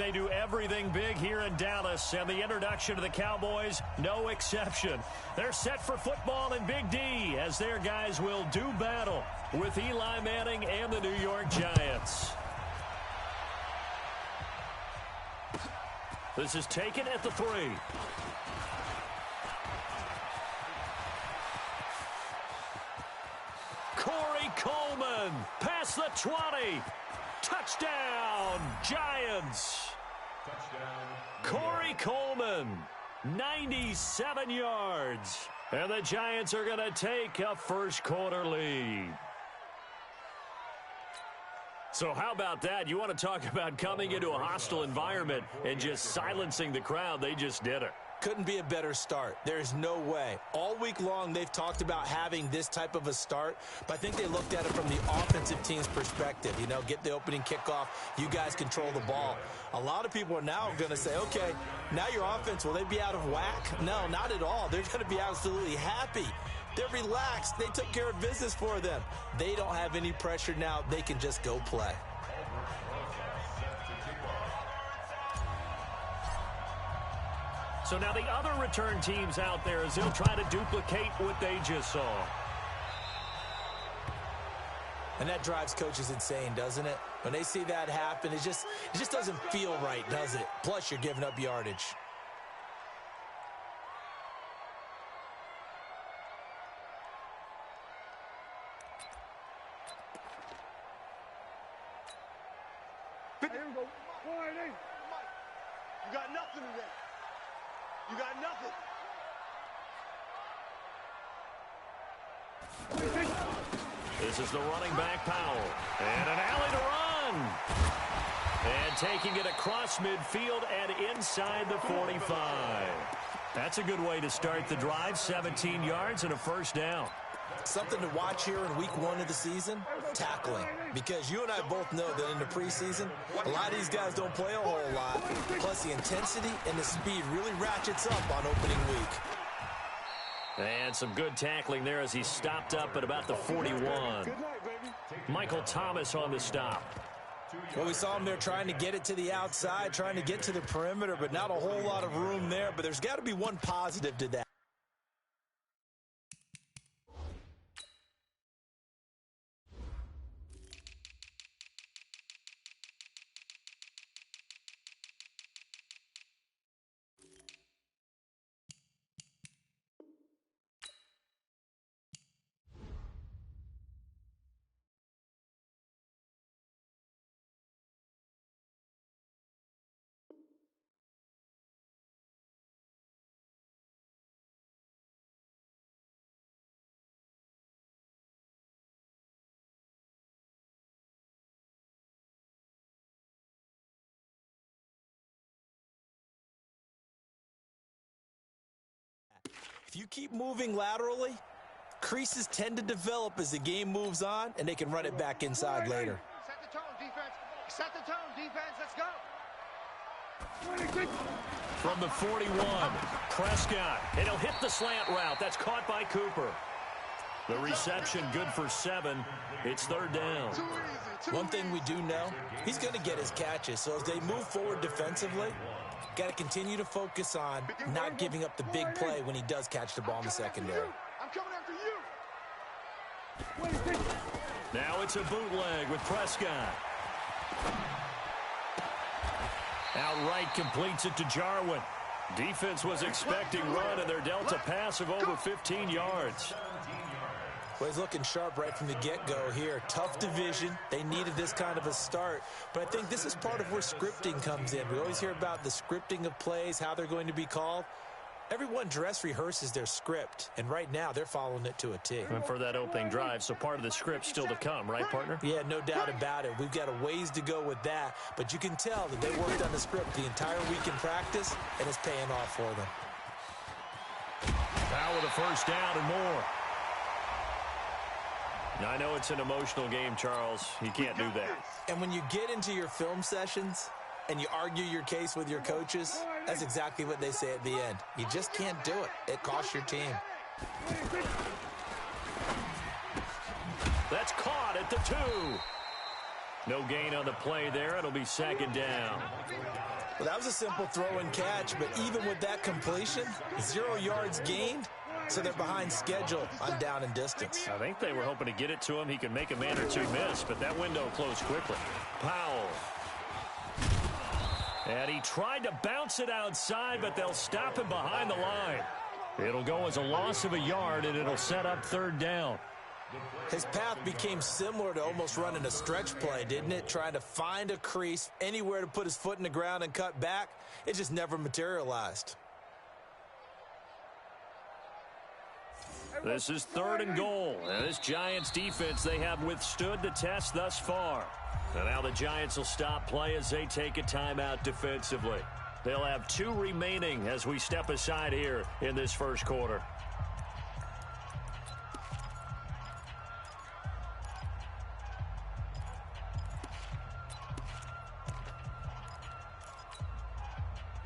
they do everything big here in Dallas, and the introduction to the Cowboys, no exception. They're set for football in Big D as their guys will do battle with Eli Manning and the New York Giants. This is taken at the 3. Corey Coleman past the 20. Touchdown, Giants. Corey Coleman, 97 yards. And the Giants are going to take a first quarter lead. So how about that? You want to talk about coming into a hostile environment and just silencing the crowd. They just did it. Couldn't be a better start. There's no way. All week long, they've talked about having this type of a start, but I think they looked at it from the offensive team's perspective. You know, get the opening kickoff. You guys control the ball. A lot of people are now going to say, okay, now your offense, will they be out of whack? No, not at all. They're going to be absolutely happy. They're relaxed. They took care of business for them. They don't have any pressure now. They can just go play. So now the other return teams out there as they'll try to duplicate what they just saw. And that drives coaches insane, doesn't it? When they see that happen, it just doesn't feel right, does it? Plus, you're giving up yardage. Here we go. You got nothing today. You got nothing. This is the running back, Powell. And an alley to run. And taking it across midfield and inside the 45. That's a good way to start the drive. 17 yards and a first down. Something to watch here in week 1 of the season, tackling. Because you and I both know that in the preseason, a lot of these guys don't play a whole lot. Plus, the intensity and the speed really ratchets up on opening week. And some good tackling there as he stopped up at about the 41. Michael Thomas on the stop. Well, we saw him there trying to get it to the outside, trying to get to the perimeter, but not a whole lot of room there. But there's got to be one positive to that. If you keep moving laterally, creases tend to develop as the game moves on, and they can run it back inside later. Set the tone, defense. Set the tone, defense. Let's go. From the 41, Prescott. And he'll hit the slant route. That's caught by Cooper. The reception good for 7. It's third down. One thing we do know, he's going to get his catches. So as they move forward defensively, got to continue to focus on not giving up the big play when he does catch the ball in the secondary. I'm coming after you. Now it's a bootleg with Prescott. Outright completes it to Jarwin. Defense was expecting run, and they're dealt a pass of over 15 yards. Well, he's looking sharp right from the get-go here. Tough division. They needed this kind of a start. But I think this is part of where scripting comes in. We always hear about the scripting of plays, how they're going to be called. Everyone dress rehearses their script, and right now they're following it to a T. And for that opening drive, so part of the script still to come, right, partner? Yeah, no doubt about it. We've got a ways to go with that, but you can tell that they worked on the script the entire week in practice, and it's paying off for them. Now with a first down and more. Now, I know it's an emotional game, Charles. You can't do that. And when you get into your film sessions and you argue your case with your coaches, that's exactly what they say at the end. You just can't do it. It costs your team. That's caught at the 2. No gain on the play there. It'll be second down. Well, that was a simple throw and catch, but even with that completion, 0 yards gained, so they're behind schedule on down and distance. I think they were hoping to get it to him. He could make a man or two miss, but that window closed quickly. Powell. And he tried to bounce it outside, but they'll stop him behind the line. It'll go as a loss of a yard, and it'll set up 3rd down. His path became similar to almost running a stretch play, didn't it? Trying to find a crease, anywhere to put his foot in the ground and cut back. It just never materialized. This is 3rd and goal. And this Giants defense, they have withstood the test thus far. And now the Giants will stop play as they take a timeout defensively. They'll have 2 remaining as we step aside here in this first quarter.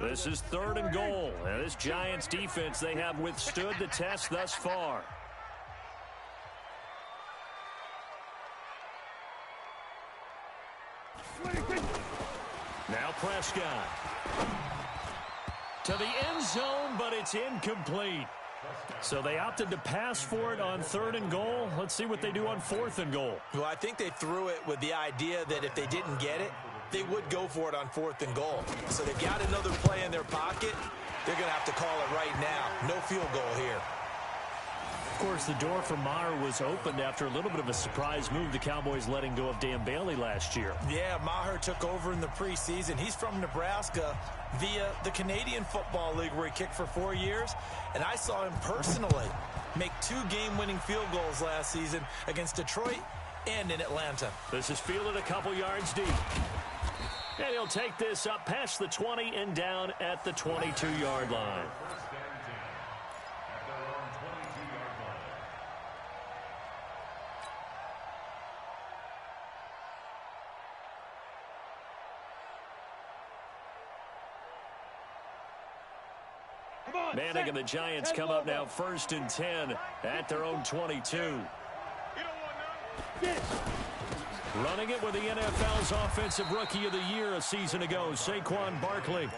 This is 3rd and goal. And this Giants defense, they have withstood the test thus far. Now Prescott. To the end zone, but it's incomplete. So they opted to pass for it on 3rd and goal. Let's see what they do on 4th and goal. Well, I think they threw it with the idea that if they didn't get it, they would go for it on 4th and goal. So they've got another play in their pocket. They're going to have to call it right now. No field goal here. Of course, the door for Maher was opened after a little bit of a surprise move. The Cowboys letting go of Dan Bailey last year. Yeah, Maher took over in the preseason. He's from Nebraska via the Canadian Football League where he kicked for 4 years. And I saw him personally make 2 game-winning field goals last season against Detroit and in Atlanta. This is fielded a couple yards deep. And he'll take this up past the 20 and down at the 22-yard line. Manning and the Giants come up now 1st and 10 at their own 22. Running it with the NFL's Offensive Rookie of the Year a season ago, Saquon Barkley.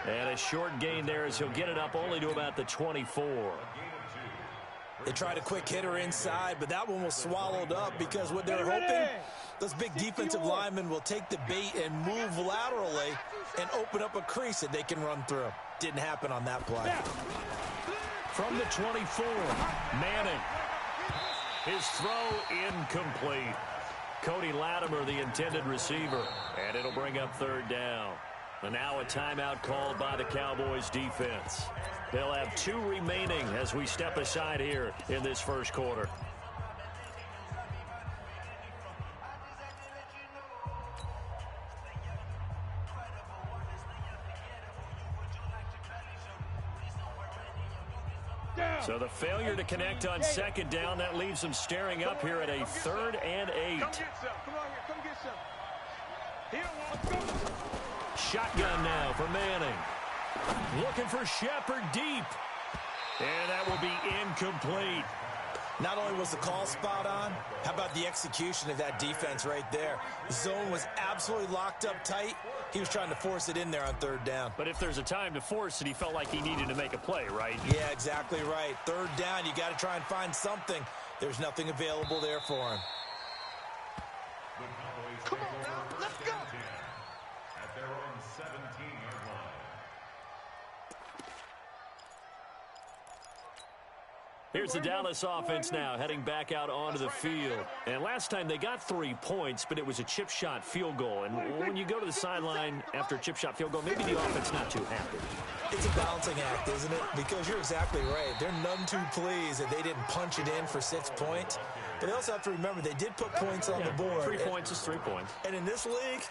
And a short gain there as he'll get it up only to about the 24. They tried a quick hitter inside, but that one was swallowed up because what they're hoping, those big defensive linemen will take the bait and move laterally and open up a crease that they can run through. Didn't happen on that play. From the 24, Manning. His throw incomplete. Cody Latimer, the intended receiver, and it'll bring up 3rd down. And now a timeout called by the Cowboys defense. They'll have 2 remaining as we step aside here in this first quarter. So the failure to connect on 2nd down, that leaves them staring up here at a 3rd and 8. Come get some. Come on here. Come get some. Here, let's go. Shotgun now for Manning. Looking for Shepard deep. And that will be incomplete. Not only was the call spot on, how about the execution of that defense right there? The zone was absolutely locked up tight. He was trying to force it in there on 3rd down. But if there's a time to force it, he felt like he needed to make a play, right? Yeah, exactly right. 3rd down, you got to try and find something. There's nothing available there for him. Come on now. Let's go. At their own 17-yard line. Here's the Dallas offense now heading back out onto the field. And last time they got 3 points, but it was a chip shot field goal. And when you go to the sideline after a chip shot field goal, maybe the offense not too happy. It's a balancing act, isn't it? Because you're exactly right. They're none too pleased that they didn't punch it in for 6 points. But they also have to remember they did put points on the board. 3 points is 3 points. And in this league,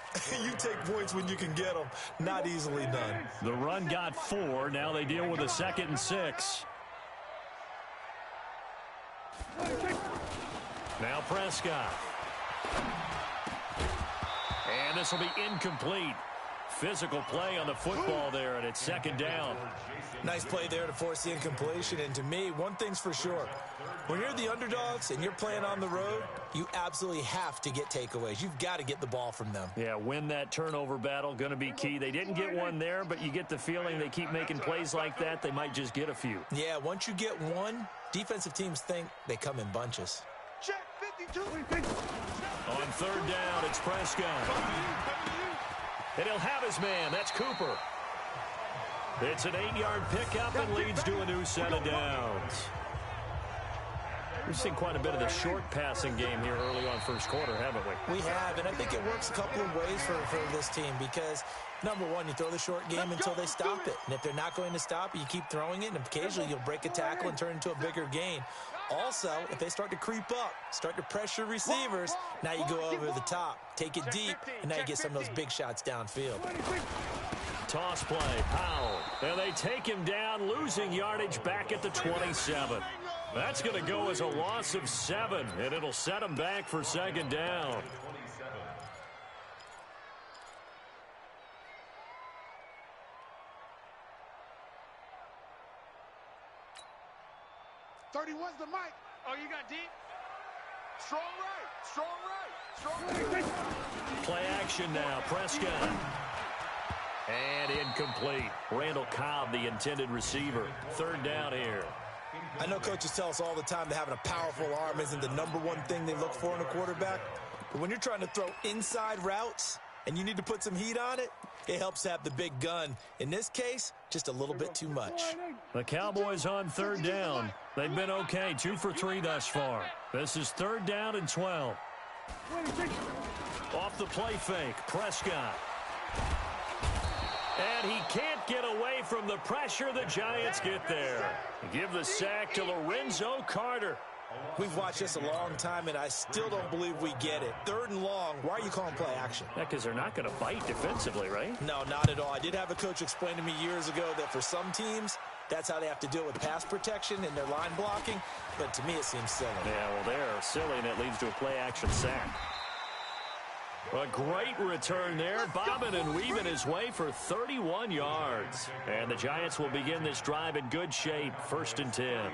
you take points when you can get them. Not easily done. The run got 4. Now they deal with a 2nd and 6. Now Prescott. And this will be incomplete. Physical play on the football there, and it's second down. Nice play there to force the incompletion. And to me, one thing's for sure. When you're the underdogs and you're playing on the road, you absolutely have to get takeaways. You've got to get the ball from them. Yeah, win that turnover battle, going to be key. They didn't get one there, but you get the feeling they keep making plays like that, they might just get a few. Yeah, once you get one, defensive teams think they come in bunches. Check 52. On third down, it's Prescott. And he'll have his man. That's Cooper. It's an 8-yard pickup and leads to a new set of downs. We've seen quite a bit of the short passing game here early on first quarter, haven't we? We have, and I think it works a couple of ways for this team because, number one, you throw the short game until they stop it. And if they're not going to stop it, you keep throwing it, and occasionally you'll break a tackle and turn it into a bigger gain. Also, if they start to creep up, start to pressure receivers, now you go over the top, take it deep, and now you get some of those big shots downfield. Toss play, Powell. And they take him down, losing yardage back at the 27. That's going to go as a loss of 7, and it'll set him back for second down. 31's the mic. Oh, you got deep? Strong right. Strong right. Strong right. Play action now. Prescott. And incomplete. Randall Cobb, the intended receiver. Third down here. I know coaches tell us all the time that having a powerful arm isn't the number one thing they look for in a quarterback. But when you're trying to throw inside routes and you need to put some heat on it, it helps to have the big gun. In this case, just a little bit too much. The Cowboys on third down. They've been okay, 2 for 3 thus far. This is third down and 12. Off the play fake, Prescott. And he can't get away from the pressure. The Giants get there. Give the sack to Lorenzo Carter. We've watched this a long time, and I still don't believe we get it. Third and long, why are you calling play action? Yeah, because they're not going to bite defensively, right? No, not at all. I did have a coach explain to me years ago that for some teams, that's how they have to deal with pass protection and their line blocking. But to me, it seems silly. Yeah, well, they're silly, and it leads to a play action sack. A great return there, bobbing and weaving his way for 31 yards. And the Giants will begin this drive in good shape, 1st and 10.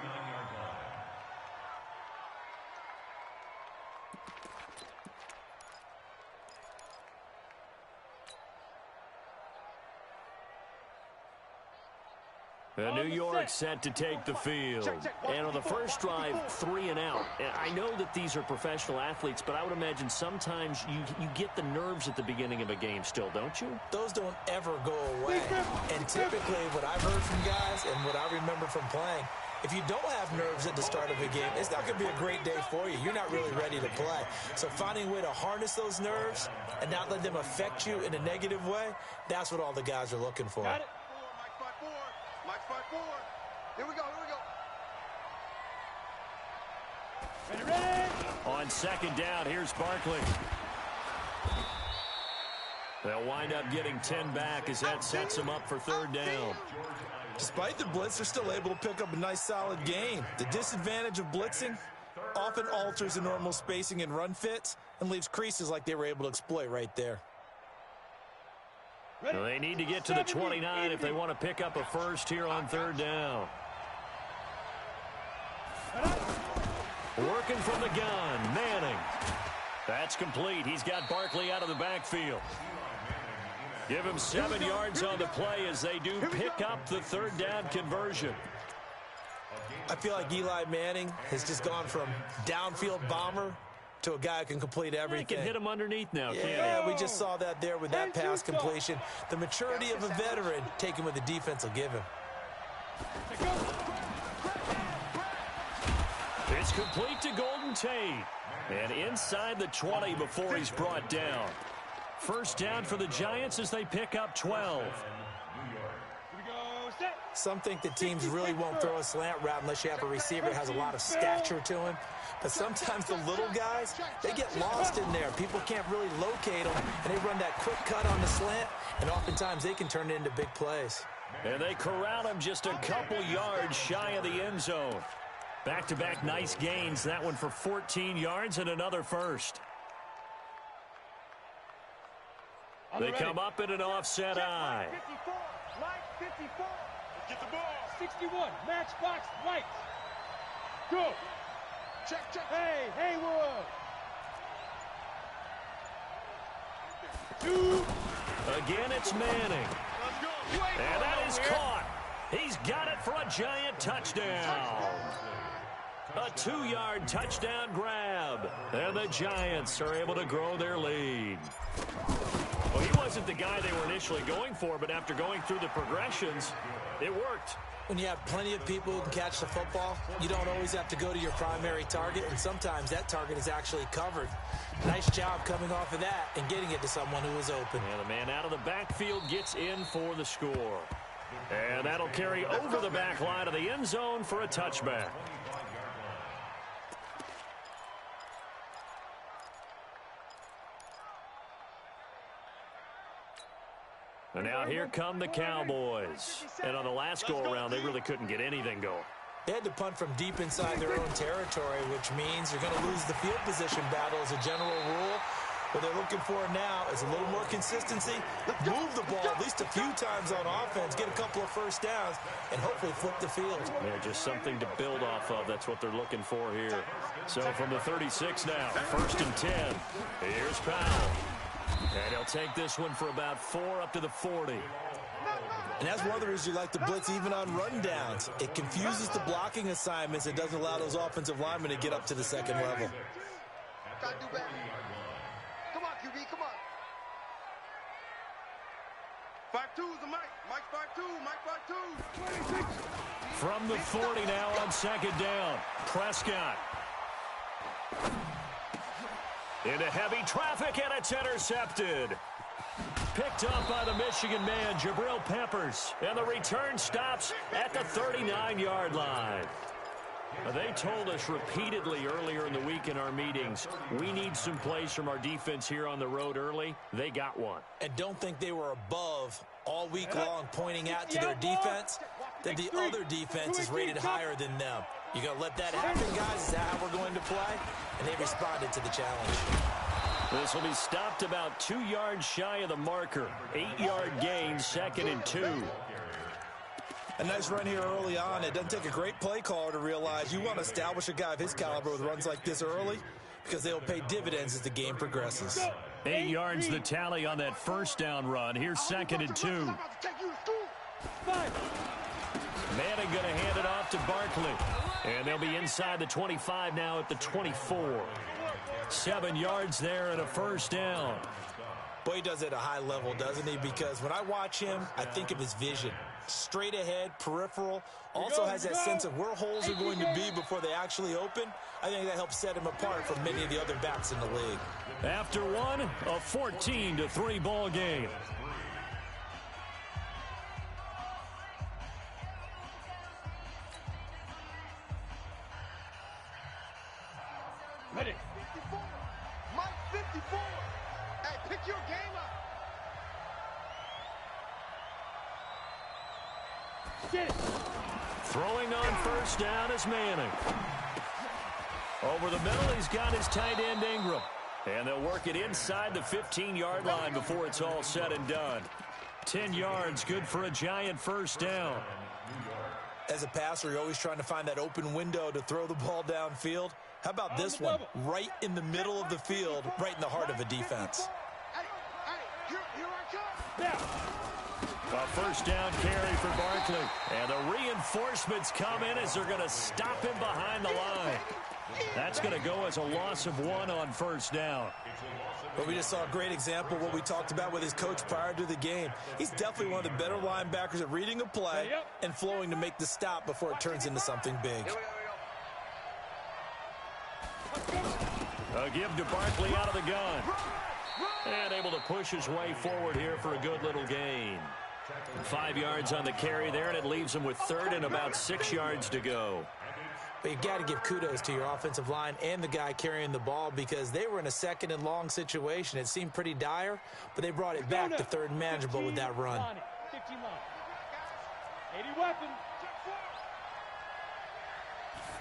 New York set to take the field. And on the first drive, 3 and out. And I know that these are professional athletes, but I would imagine sometimes you get the nerves at the beginning of a game still, don't you? Those don't ever go away. And typically what I've heard from guys and what I remember from playing, if you don't have nerves at the start of a game, it's not going to be a great day for you. You're not really ready to play. So finding a way to harness those nerves and not let them affect you in a negative way, that's what all the guys are looking for. Got it. Mike 5-4. Here we go. Ready. On second down, here's Barkley. They'll wind up getting 10 back as that sets them up for third down. Despite the blitz, they're still able to pick up a nice solid gain. The disadvantage of blitzing often alters the normal spacing and run fits and leaves creases like they were able to exploit right there. So they need to get to the 29 if they want to pick up a first here on third down. Working from the gun, Manning. That's complete. He's got Barkley out of the backfield. Give him 7 yards on the play as they do pick up the third down conversion. I feel like Eli Manning has just gone from downfield bomber to a guy who can complete everything. He can hit him underneath now, can't he? Yeah, we just saw that there with that pass completion. The maturity of a veteran taken what the defense will give him. It's complete to Golden Tate. And inside the 20 before he's brought down. First down for the Giants as they pick up 12. Some think that teams really won't throw a slant route unless you have a receiver that has a lot of stature to him. But sometimes the little guys, they get lost in there. People can't really locate them, and they run that quick cut on the slant, and oftentimes they can turn it into big plays. And they corral him just a couple yards shy of the end zone. Back-to-back nice gains. That one for 14 yards and another first. They come up in an offset eye. 54. Light 54. Get the ball. 61. Matchbox lights. Go. Check, check. Hey, Haywood. 2. Again, it's Manning. Let's go. And that is caught. He's got it for a Giant touchdown. A 2-yard touchdown grab. And the Giants are able to grow their lead. Well, he wasn't the guy they were initially going for, but after going through the progressions, it worked. When you have plenty of people who can catch the football, you don't always have to go to your primary target, and sometimes that target is actually covered. Nice job coming off of that and getting it to someone who was open. And the man out of the backfield gets in for the score. And that'll carry over the back line of the end zone for a touchback. And now here come the Cowboys. And on the last go-around, they really couldn't get anything going. They had to punt from deep inside their own territory, which means you're going to lose the field position battle as a general rule. What they're looking for now is a little more consistency, move the ball at least a few times on offense, get a couple of first downs, and hopefully flip the field. Yeah, just something to build off of. That's what they're looking for here. So from the 36 now, 1st and 10. Here's Powell. And he'll take this one for about 4 up to the 40. And that's one of the reasons you like to blitz even on rundowns. It confuses the blocking assignments. It doesn't allow those offensive linemen to get up to the second level. Gotta do better. Come on, QB, come on. 5-2 is the Mike. Mike 5-2, Mike 5-2. 26. From the 40 now on 2nd down. Prescott. Into heavy traffic, and it's intercepted. Picked up by the Michigan man, Jabril Peppers. And the return stops at the 39-yard line. They told us repeatedly earlier in the week in our meetings, we need some plays from our defense here on the road early. They got one. And don't think they were above all week long pointing out to their defense that the other defense is rated higher than them. You going to let that happen, guys? Is that how we're going to play? And they responded to the challenge. This will be stopped about 2 yards shy of the marker. 8-yard gain, 2nd and 2. A nice run here early on. It doesn't take a great play caller to realize you want to establish a guy of his caliber with runs like this early because they'll pay dividends as the game progresses. 8 yards the tally on that 1st down run. Here's 2nd and 2. Manning going to hand it off to Barkley. And they'll be inside the 25 now at the 24. 7 yards there and a 1st down. Boy, he does it at a high level, doesn't he? Because when I watch him, I think of his vision. Straight ahead, peripheral. Also has that sense of where holes are going to be before they actually open. I think that helps set him apart from many of the other backs in the league. After one, a 14-3 ball game. Ready. 54. Mike 54. Hey, pick your game up. Get it. Throwing on 1st down is Manning. Over the middle, he's got his tight end Ingram. And they'll work it inside the 15-yard line before it's all said and done. 10 yards, good for a Giant 1st down. As a passer, you're always trying to find that open window to throw the ball downfield. How about this one? Right in the middle of the field, right in the heart of a defense. Hey, here I come. A 1st down carry for Barkley. And the reinforcements come in as they're going to stop him behind the line. That's going to go as a loss of 1 on 1st down. But we just saw a great example of what we talked about with his coach prior to the game. He's definitely one of the better linebackers at reading a play and flowing to make the stop before it turns into something big. A give to Barkley out of the gun. And able to push his way forward here for a good little gain. 5 yards on the carry there, and it leaves him with 3rd and about 6 yards to go. But you've got to give kudos to your offensive line and the guy carrying the ball because they were in a 2nd and long situation. It seemed pretty dire, but they brought it back to 3rd and manageable with that run. 50 line. 80 weapon.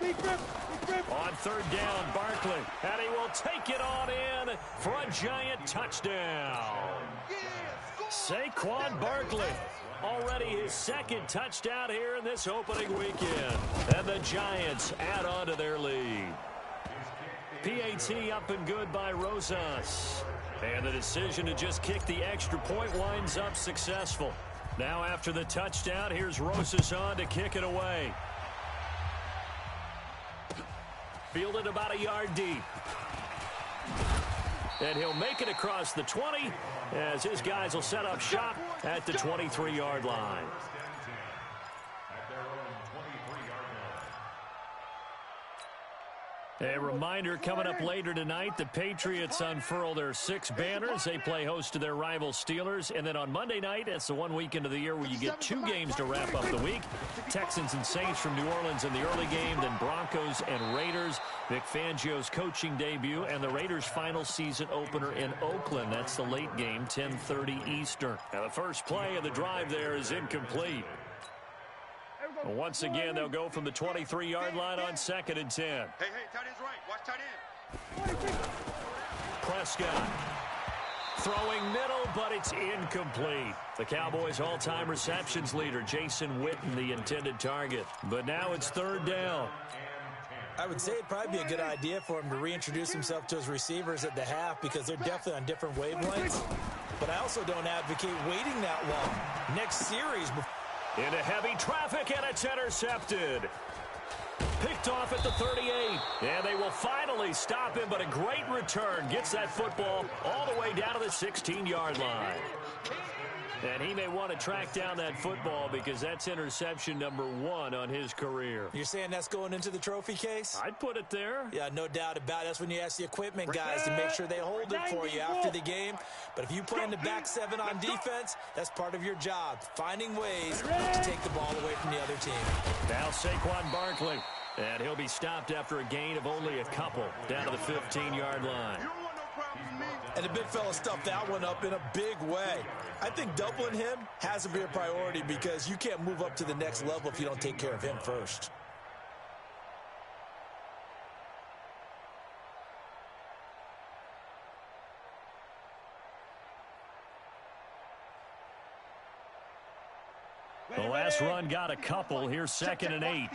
On 3rd down, Barkley, and he will take it on in for a Giant touchdown. Saquon Barkley, already his second touchdown here in this opening weekend. And the Giants add on to their lead. PAT up and good by Rosas. And the decision to just kick the extra point winds up successful. Now after the touchdown, here's Rosas on to kick it away. Fielded about a yard deep. And he'll make it across the 20 as his guys will set up shop at the 23-yard line. A reminder, coming up later tonight, the Patriots unfurl their 6 banners. They play host to their rival Steelers. And then on Monday night, it's the one weekend of the year where you get 2 games to wrap up the week. Texans and Saints from New Orleans in the early game, then Broncos and Raiders. Vic Fangio's coaching debut and the Raiders' final season opener in Oakland. That's the late game, 10:30 Eastern. Now the first play of the drive there is incomplete. Once again, they'll go from the 23-yard line on 2nd and 10. Hey, tight end's right. Watch tight end. Prescott throwing middle, but it's incomplete. The Cowboys' all-time receptions leader, Jason Witten, the intended target. But now it's 3rd down. I would say it'd probably be a good idea for him to reintroduce himself to his receivers at the half because they're definitely on different wavelengths. But I also don't advocate waiting that long. Next series. Into heavy traffic, and it's intercepted. Picked off at the 38. And they will finally stop him, but a great return gets that football all the way down to the 16-yard line. And he may want to track down that football because that's interception number 1 on his career. You're saying that's going into the trophy case? I'd put it there. Yeah, no doubt about it. That's when you ask the equipment guys to make sure they hold it for you after the game. But if you play in the back 7 on defense, that's part of your job, finding ways to take the ball away from the other team. Now Saquon Barkley. And he'll be stopped after a gain of only a couple down to the 15-yard line. And the big fella stuffed that one up in a big way. I think doubling him has to be a priority because you can't move up to the next level if you don't take care of him first. The last run got a couple. Here's 2nd and 8.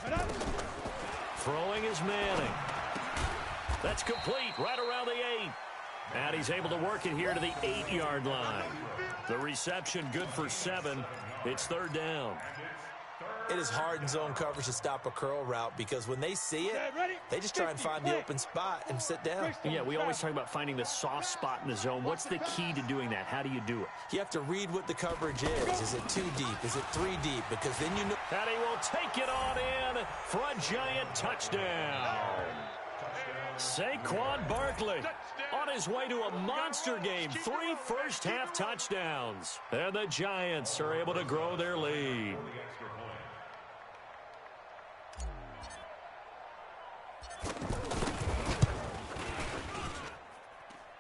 Man out. Throwing is Manning. That's complete right around the 8. And he's able to work it here to the 8-yard line. The reception good for 7. It's 3rd down. It is hard in zone coverage to stop a curl route because when they see it, they just try and find the open spot and sit down. Yeah, we always talk about finding the soft spot in the zone. What's the key to doing that? How do you do it? You have to read what the coverage is. Is it 2 deep? Is it 3 deep? Because then you know. And he will take it on in for a giant touchdown. Saquon Barkley on his way to a monster game. 3 first-half touchdowns. And the Giants are able to grow their lead.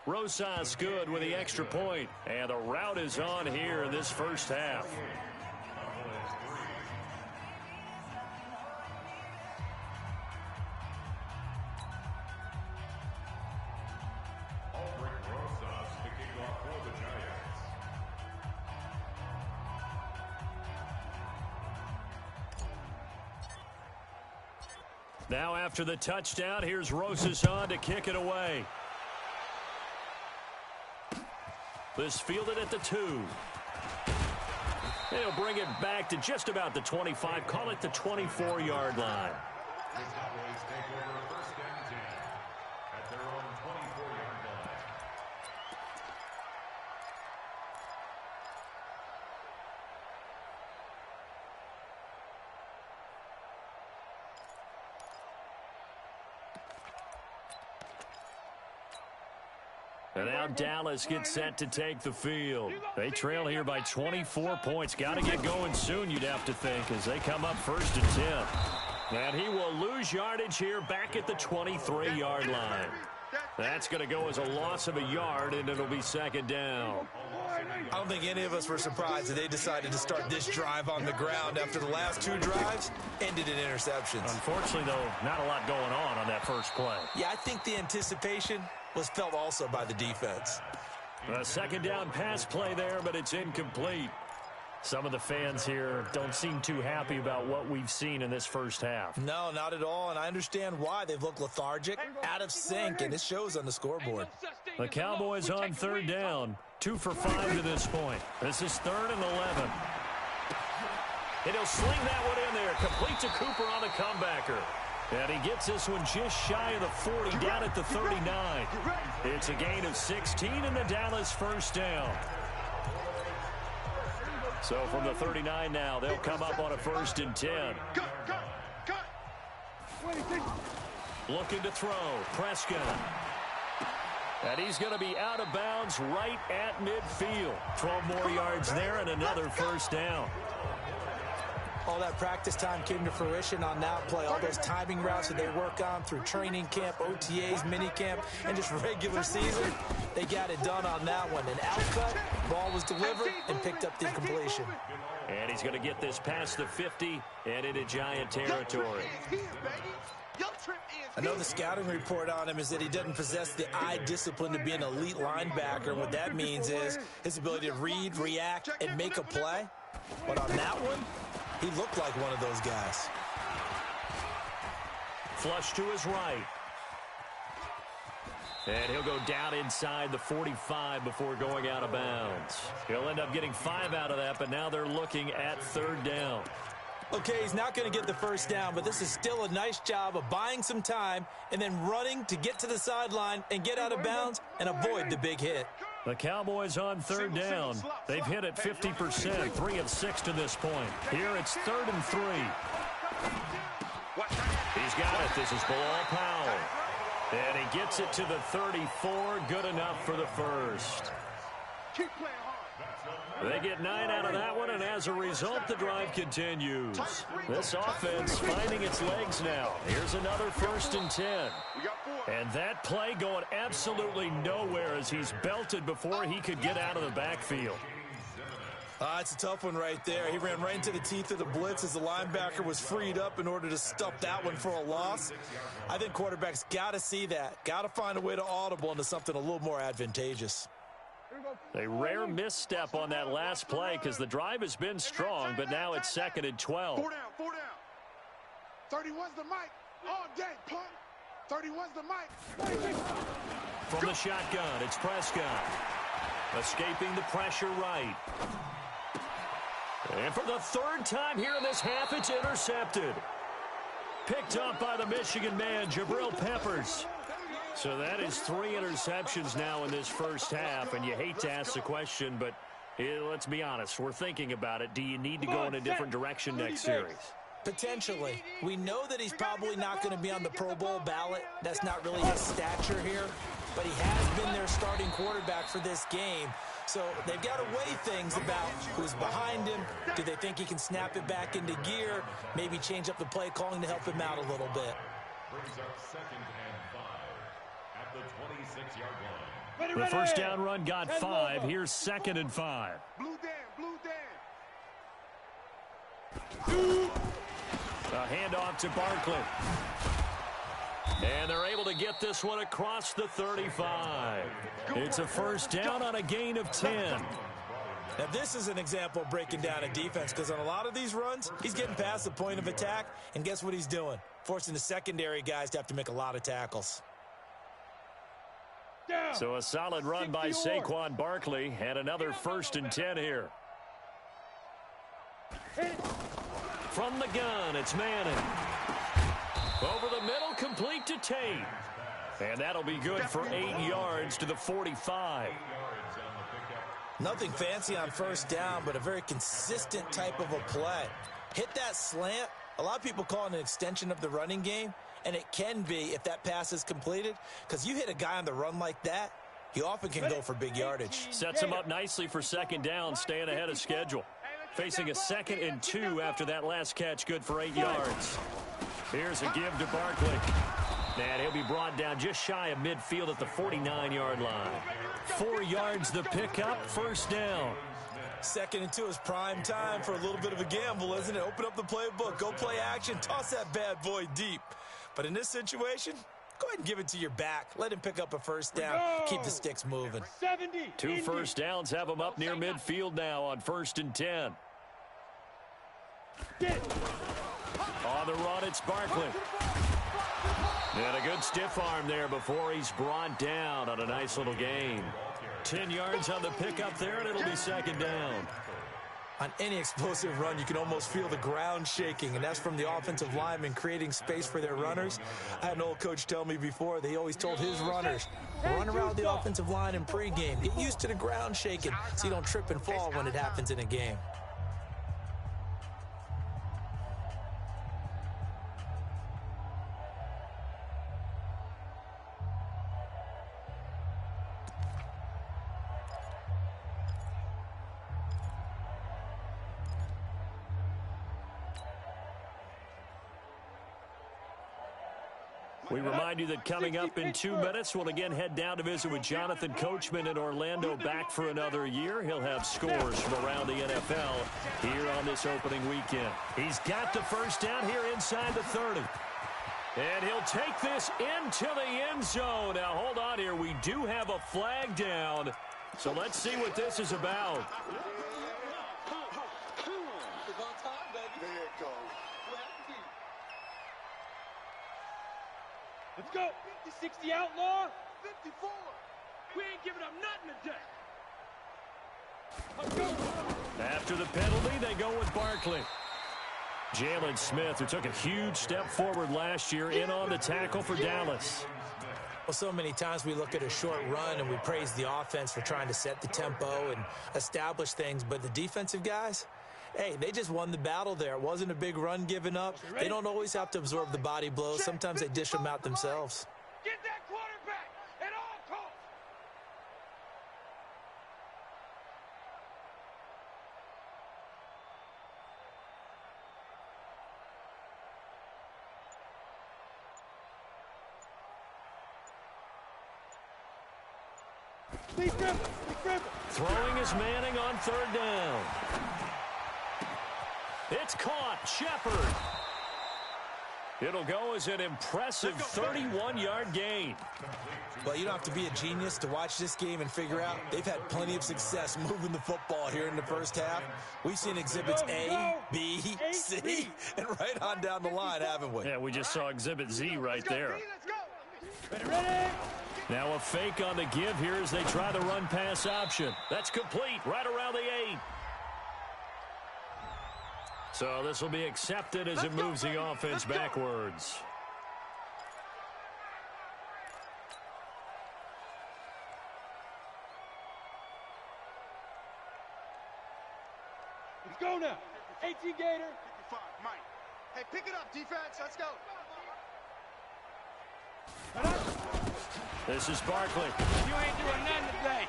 Rosas good with the extra point. And the route is on here in this first half. Now after the touchdown, here's Rosas on to kick it away. This fielded at the 2. They'll bring it back to just about the 25. Call it the 24-yard line. The Cowboys take over 1st and 10 at their own 24-yard line. And now Dallas gets set to take the field. They trail here by 24 points. Got to get going soon, you'd have to think, as they come up 1st and 10. And he will lose yardage here back at the 23-yard line. That's going to go as a loss of a yard, and it'll be 2nd down. I don't think any of us were surprised that they decided to start this drive on the ground after the last 2 drives ended in interceptions. Unfortunately, though, not a lot going on that first play. Yeah, I think the anticipation was felt also by the defense. A second down pass play there, but it's incomplete. Some of the fans here don't seem too happy about what we've seen in this first half. No, not at all, and I understand why. They've looked lethargic, out of sync, and it shows on the scoreboard. The Cowboys on third down, 2 for 5 to this point. This is 3rd and 11. And he'll sling that one in there, complete to Cooper on the comebacker. And he gets this one just shy of the 40, down at the 39. It's a gain of 16 in the Dallas first down. So from the 39 now, they'll come up on a 1st and 10. Looking to throw, Prescott. And he's going to be out of bounds right at midfield. 12 more yards there and another 1st down. All that practice time came to fruition on that play. All those timing routes that they work on through training camp, OTAs, minicamp, and just regular season, they got it done on that one. An outcut, ball was delivered, and picked up the completion. And he's going to get this past the 50 and into Giant territory. I know the scouting report on him is that he doesn't possess the eye discipline to be an elite linebacker. What that means is his ability to read, react, and make a play. But on that one, he looked like one of those guys. Flush to his right. And he'll go down inside the 45 before going out of bounds. He'll end up getting 5 out of that, but now they're looking at 3rd down. Okay, he's not going to get the 1st down, but this is still a nice job of buying some time and then running to get to the sideline and get out of bounds and avoid the big hit. The Cowboys on 3rd down. They've hit it 50%, 3 of 6 to this point. Here it's 3rd and 3. He's got it. This is Bilal Powell. And he gets it to the 34. Good enough for the 1st. Keep playing hard. They get 9 out of that one, and as a result, the drive continues. This offense finding its legs now. Here's another 1st and 10. And that play going absolutely nowhere as he's belted before he could get out of the backfield. It's a tough one right there. He ran right into the teeth of the blitz as the linebacker was freed up in order to stuff that one for a loss. I think quarterbacks got to see that. Got to find a way to audible into something a little more advantageous. A rare misstep on that last play because the drive has been strong, but now it's 2nd and 12. 4 down. 31's the mic. All day, punt. 31's the mic. From the shotgun, it's Prescott. Escaping the pressure right. And for the 3rd time here in this half, it's intercepted. Picked up by the Michigan man, Jabril Peppers. So that is 3 interceptions now in this first half, and you hate to ask the question, but let's be honest, we're thinking about it. Do you need to go in a different direction next series? Potentially. We know that he's probably not going to be on the Pro Bowl ballot. That's not really his stature here, but he has been their starting quarterback for this game. So they've got to weigh things about who's behind him. Do they think he can snap it back into gear? Maybe change up the play calling to help him out a little bit. Brings up 2nd and 5 at the 26-yard line. The first down run got 5. Here's 2nd and 5. Blue Dan. A handoff to Barkley. And they're able to get this one across the 35. It's a first down on a gain of 10. Now, this is an example of breaking down a defense because on a lot of these runs, he's getting past the point of attack, and guess what he's doing? Forcing the secondary guys to have to make a lot of tackles. So a solid run by Saquon Barkley and another 1st and 10 here. From the gun, it's Manning. Over the middle, complete to Tate. And that'll be good for 8 yards to the 45. Nothing fancy on first down, but a very consistent type of a play. Hit that slant. A lot of people call it an extension of the running game, and it can be if that pass is completed, because you hit a guy on the run like that, he often can go for big yardage. Sets him up nicely for 2nd down, staying ahead of schedule. Facing a 2nd and 2 after that last catch, good for 8 yards. Here's a give to Barkley. And he'll be brought down just shy of midfield at the 49-yard line. 4 yards the pickup, first down. 2nd and 2 is prime time for a little bit of a gamble, isn't it? Open up the playbook, go play action, toss that bad boy deep. But in this situation, Go ahead and give it to your back. Let him pick up a first down. Keep the sticks moving. 70. 2 first downs have them up near midfield now on 1st and 10. On the run, it's Barkley. And a good stiff arm there before he's brought down on a nice little gain. 10 yards on the pickup there, and it'll be 2nd down. On any explosive run, you can almost feel the ground shaking, and that's from the offensive linemen creating space for their runners. I had an old coach tell me before, they always told his runners, run around the offensive line in pregame. Get used to the ground shaking so you don't trip and fall when it happens in a game. We remind you that coming up in 2 minutes, we'll again head down to visit with Jonathan Coachman in Orlando, back for another year. He'll have scores from around the NFL here on this opening weekend. He's got the first down here inside the 30. And he'll take this into the end zone. Now, hold on here. We do have a flag down. So let's see what this is about. Let's go. 60 outlaw. 54. We ain't giving up nothing today. Let's go. After the penalty, they go with Barkley. Jalen Smith, who took a huge step forward last year, in on the tackle for Dallas. Well, so many times we look at a short run and we praise the offense for trying to set the tempo and establish things, but the defensive guys, hey, they just won the battle there. It wasn't a big run given up. They don't always have to absorb the body blows. Sometimes they dish them out themselves. Get that quarterback at all costs. Please dribble. Throwing is Manning on 3rd down. It's caught. Shepard. It'll go as an impressive 31-yard gain. Well, you don't have to be a genius to watch this game and figure out they've had plenty of success moving the football here in the first half. We've seen exhibits A, B, C, and right on down the line, haven't we? Yeah, we just saw Exhibit Z right there. Ready. Now a fake on the give here as they try the run-pass option. That's complete right around the 8. So this will be accepted as it moves the offense backwards. Let's go now. 18 Gator. 55, Mike. Hey, pick it up, defense. Let's go. This is Barkley. You ain't doing nothing today.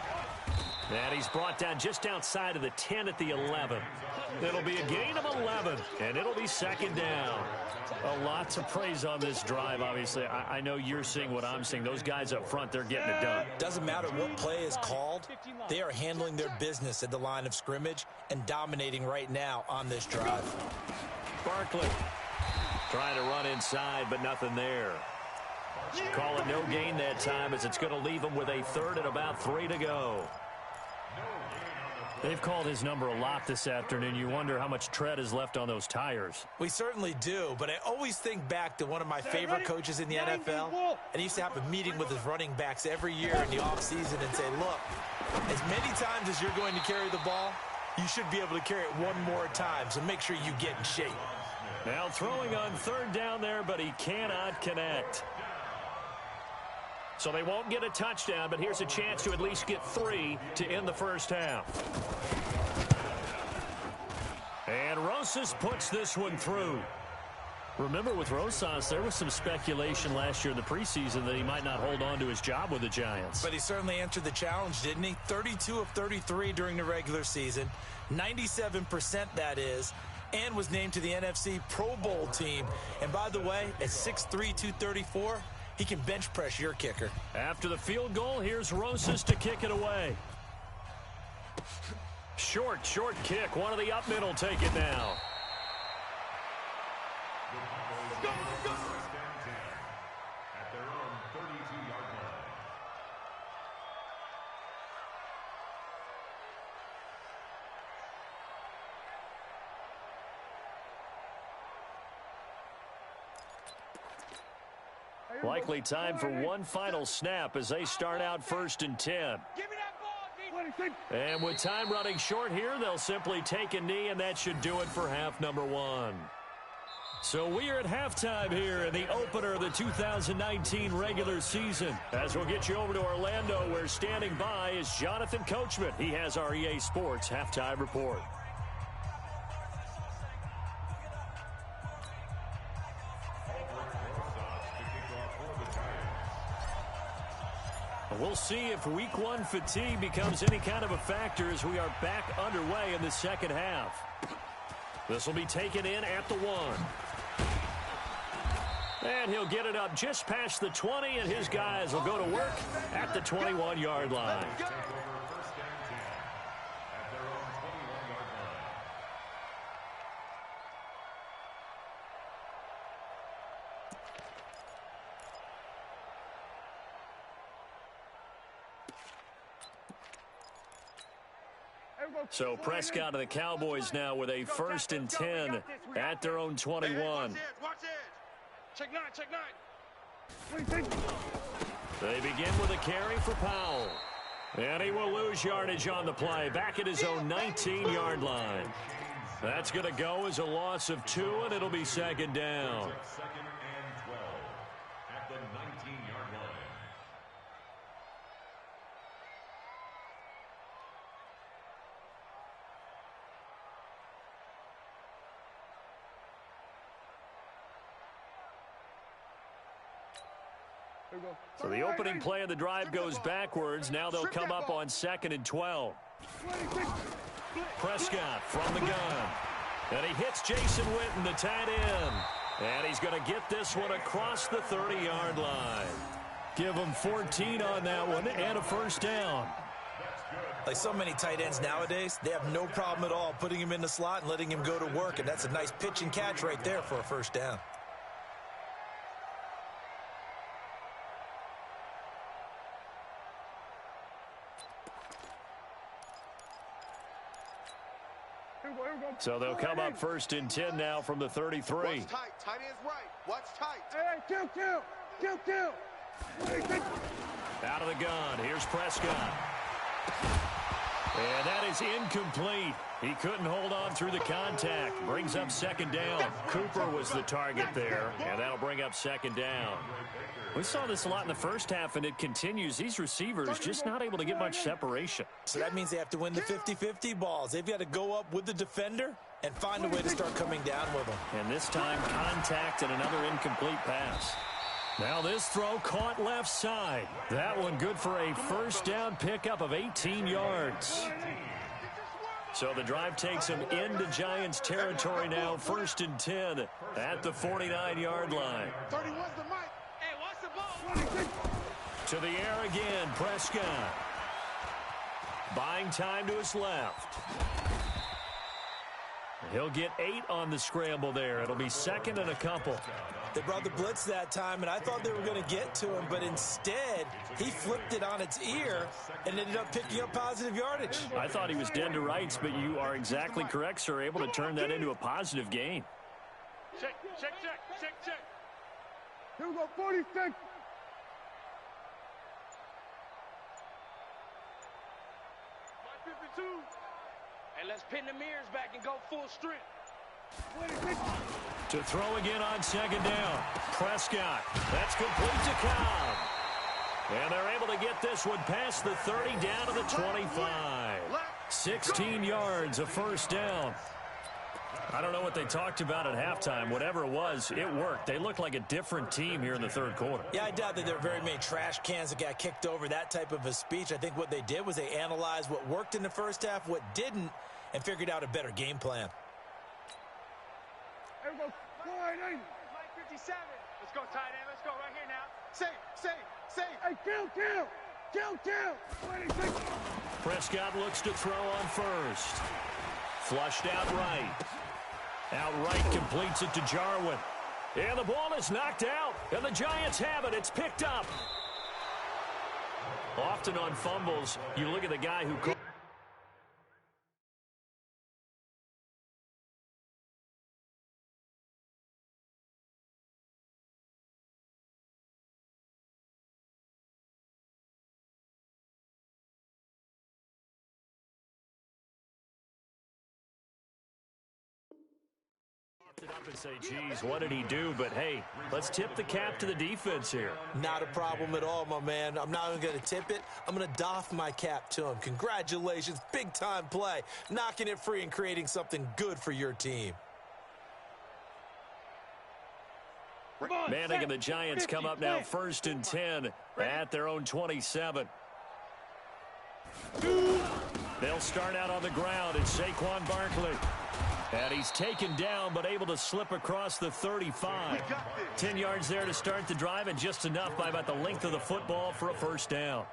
And he's brought down just outside of the 10 at the 11. It'll be a gain of 11, and it'll be 2nd down. A lot to praise on this drive, obviously. I know you're seeing what I'm seeing. Those guys up front, they're getting it done. Doesn't matter what play is called. They are handling their business at the line of scrimmage and dominating right now on this drive. Barkley trying to run inside, but nothing there. Call it no gain that time as it's going to leave him with a 3rd and about 3 to go. They've called his number a lot this afternoon. You wonder how much tread is left on those tires. We certainly do, but I always think back to one of my favorite coaches in the NFL, and he used to have a meeting with his running backs every year in the offseason and say, look, as many times as you're going to carry the ball, you should be able to carry it one more time, so make sure you get in shape. Now throwing on 3rd down there, but he cannot connect. So they won't get a touchdown, but here's a chance to at least get 3 to end the first half. And Rosas puts this one through. Remember, with Rosas, there was some speculation last year in the preseason that he might not hold on to his job with the Giants. But he certainly answered the challenge, didn't he? 32 of 33 during the regular season, 97% that is, and was named to the NFC Pro Bowl team. And by the way, at 6'3", 234, he can bench press your kicker. After the field goal, here's Rosas to kick it away. Short kick. One of the up middle take it now. At their own Likely time for one final snap as they start out 1st and 10. Give me that ball, D. And with time running short here, they'll simply take a knee, and that should do it for half number 1. So we are at halftime here in the opener of the 2019 regular season. As we'll get you over to Orlando, where standing by is Jonathan Coachman. He has our EA Sports halftime report. We'll see if week 1 fatigue becomes any kind of a factor as we are back underway in the second half. This will be taken in at the 1. And he'll get it up just past the 20, and his guys will go to work at the 21-yard line. So Prescott and the Cowboys now with a 1st and 10 at their own 21. Watch it. Check 9, check 9. They begin with a carry for Powell. And he will lose yardage on the play, back at his own 19-yard line. That's going to go as a loss of 2, and it'll be 2nd down. 2nd and 12 at the 19-yard line. So the opening play of the drive goes backwards. Now they'll come up on 2nd and 12. Prescott from the gun. And he hits Jason Witten, the tight end. And he's going to get this one across the 30-yard line. Give him 14 on that one and a 1st down. Like so many tight ends nowadays, they have no problem at all putting him in the slot and letting him go to work. And that's a nice pitch and catch right there for a 1st down. So they'll come up 1st and 10 now from the 33. Watch tight. Tight end's right. Watch tight. Hey, kill. Out of the gun. Here's Prescott. And that is incomplete. He couldn't hold on through the contact. Brings up 2nd down. Cooper was the target there, and that'll bring up 2nd down. We saw this a lot in the first half, and it continues. These receivers just not able to get much separation. So that means they have to win the 50-50 balls. They've got to go up with the defender and find a way to start coming down with them. And this time, contact and another incomplete pass. Now this throw caught left side. That one good for a 1st down pickup of 18 yards. So the drive takes them into Giants territory now, 1st and 10 at the 49-yard line. 31's the mic. Hey, watch the ball. To the air again, Prescott. Buying time to his left. He'll get 8 on the scramble there. It'll be 2nd and a couple. They brought the blitz that time, and I thought they were going to get to him, but instead, he flipped it on its ear and ended up picking up positive yardage. I thought he was dead to rights, but you are exactly correct, sir. Able to turn that into a positive gain. Check. Here we go, 46. Hey, let's pin the mirrors back and go full strength. To throw again on 2nd down. Prescott. That's complete to Cobb. And they're able to get this one past the 30 down to the 25. 16 yards, a 1st down. I don't know what they talked about at halftime. Whatever it was, it worked. They looked like a different team here in the 3rd quarter. Yeah, I doubt that there are very many trash cans that got kicked over, that type of a speech. I think what they did was they analyzed what worked in the 1st half, what didn't, and figured out a better game plan. Here we go, 480. Mike 57. Let's go, tight end. Let's go right here now. Say. Hey, kill. 26. Prescott looks to throw on 1st. Flushed out right. Outright completes it to Jarwin. And the ball is knocked out. And the Giants have it. It's picked up. Often on fumbles, you look at the guy who It up and say, geez, what did he do? But, hey, let's tip the cap to the defense here. Not a problem at all, my man. I'm not even going to tip it. I'm going to doff my cap to him. Congratulations. Big-time play. Knocking it free and creating something good for your team. Manning and the Giants come up now 1st and 10 at their own 27. They'll start out on the ground. It's Saquon Barkley. And he's taken down, but able to slip across the 35. 10 yards there to start the drive, and just enough by about the length of the football for a first down.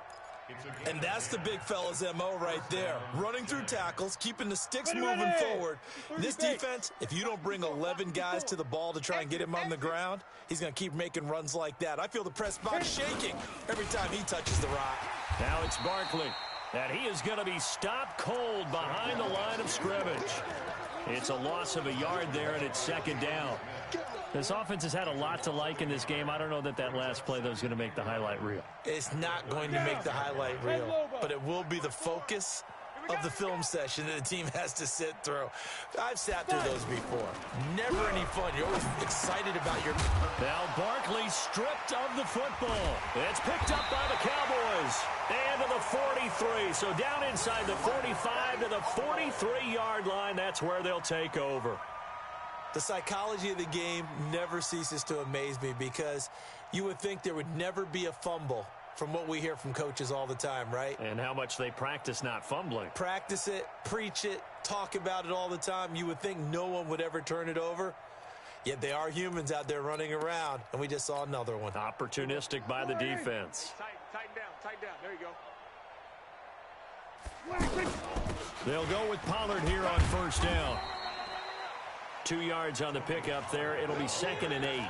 And that's the big fella's MO right there. Running through tackles, keeping the sticks moving forward. This defense, if you don't bring 11 guys to the ball to try and get him on the ground, he's going to keep making runs like that. I feel the press box shaking every time he touches the rock. Now it's Barkley. And he is going to be stopped cold behind the line of scrimmage. It's a loss of a yard there, and it's 2nd down. This offense has had a lot to like in this game. I don't know that last play, though, is going to make the highlight reel. It's not going to make the highlight reel, but it will be the focus of the film session that the team has to sit through. I've sat through those before. Never any fun. You're always excited about your... Now Barkley stripped of the football. It's picked up by the Cowboys. And to the 43. So down inside the 45 to the 43-yard line. That's where they'll take over. The psychology of the game never ceases to amaze me, because you would think there would never be a fumble from what we hear from coaches all the time, right? And how much they practice not fumbling. Practice it, preach it, talk about it all the time. You would think no one would ever turn it over. Yet they are humans out there running around, and we just saw another one. Opportunistic by the defense. Tighten down. There you go. They'll go with Pollard here on 1st down. 2 yards on the pickup there. It'll be 2nd and 8.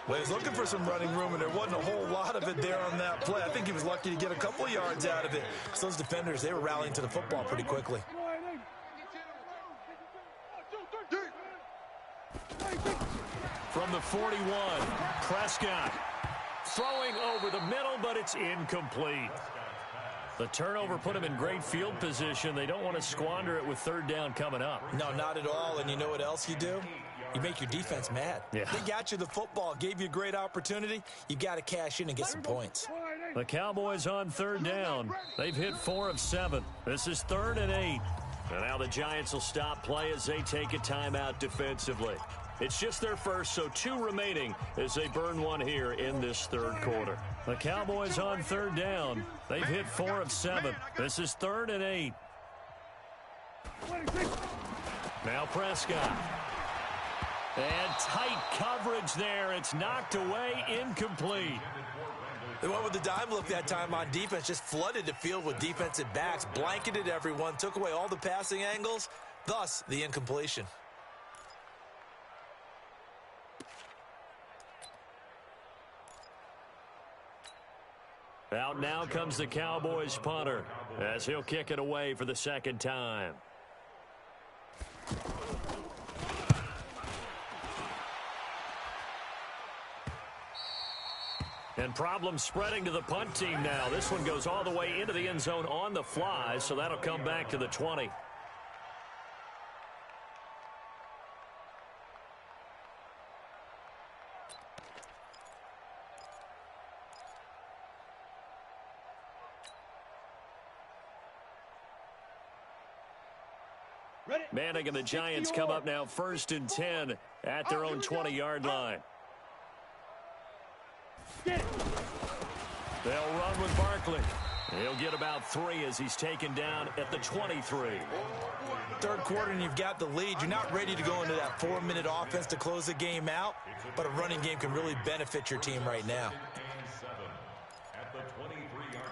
Well, he was looking for some running room, and there wasn't a whole lot of it there on that play. I think he was lucky to get a couple of yards out of it. So those defenders, they were rallying to the football pretty quickly. From the 41, Prescott throwing over the middle, but it's incomplete. The turnover put him in great field position. They don't want to squander it with 3rd down coming up. No, not at all. And you know what else you do? You make your defense mad. Yeah. They got you the football, gave you a great opportunity. You got to cash in and get some points. The Cowboys on 3rd down. They've hit 4 of 7. This is 3rd and 8. And now the Giants will stop play as they take a timeout defensively. It's just their first, so 2 remaining as they burn one here in this 3rd quarter. The Cowboys on 3rd down. They've hit 4 of 7. This is 3rd and 8. Now Prescott. And tight coverage there. It's knocked away, incomplete. They went with the dime look that time on defense, just flooded the field with defensive backs, blanketed everyone, took away all the passing angles, thus the incompletion. Out now comes the Cowboys punter as he'll kick it away for the 2nd time. And problems spreading to the punt team now. This one goes all the way into the end zone on the fly, so that'll come back to the 20. Manning and the Giants come up now 1st and 10 at their own 20-yard line. They'll run with Barkley. He'll get about 3 as he's taken down at the 23. 3rd quarter and you've got the lead. You're not ready to go into that 4-minute offense to close the game out, but a running game can really benefit your team right now. At the 23-yard line.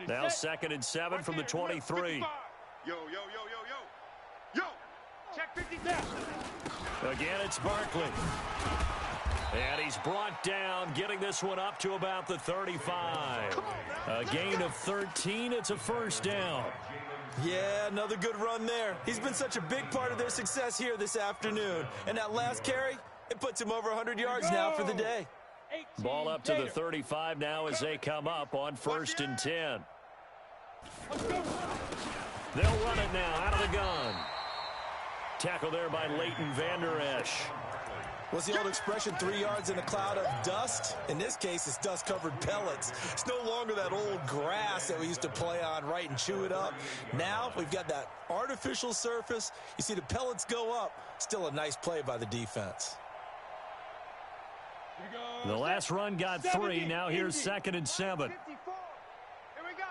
Now 2nd and 7 from the 23. Yo. Check 50 down. Again, it's Barkley. And he's brought down, getting this one up to about the 35. A gain of 13. It's a 1st down. Yeah, another good run there. He's been such a big part of their success here this afternoon. And that last carry, It puts him over 100 yards now for the day. Ball up to the 35 now as they come up on 1st and 10. They'll run it now out of the gun. Tackle there by Leighton Vander Esch. What's the old expression, 3 yards in a cloud of dust? In this case, it's dust-covered pellets. It's no longer that old grass that we used to play on, right, and chew it up. Now we've got that artificial surface. You see the pellets go up. Still a nice play by the defense. The last run got 3. Now here's 2nd and 7. 54. Here we go.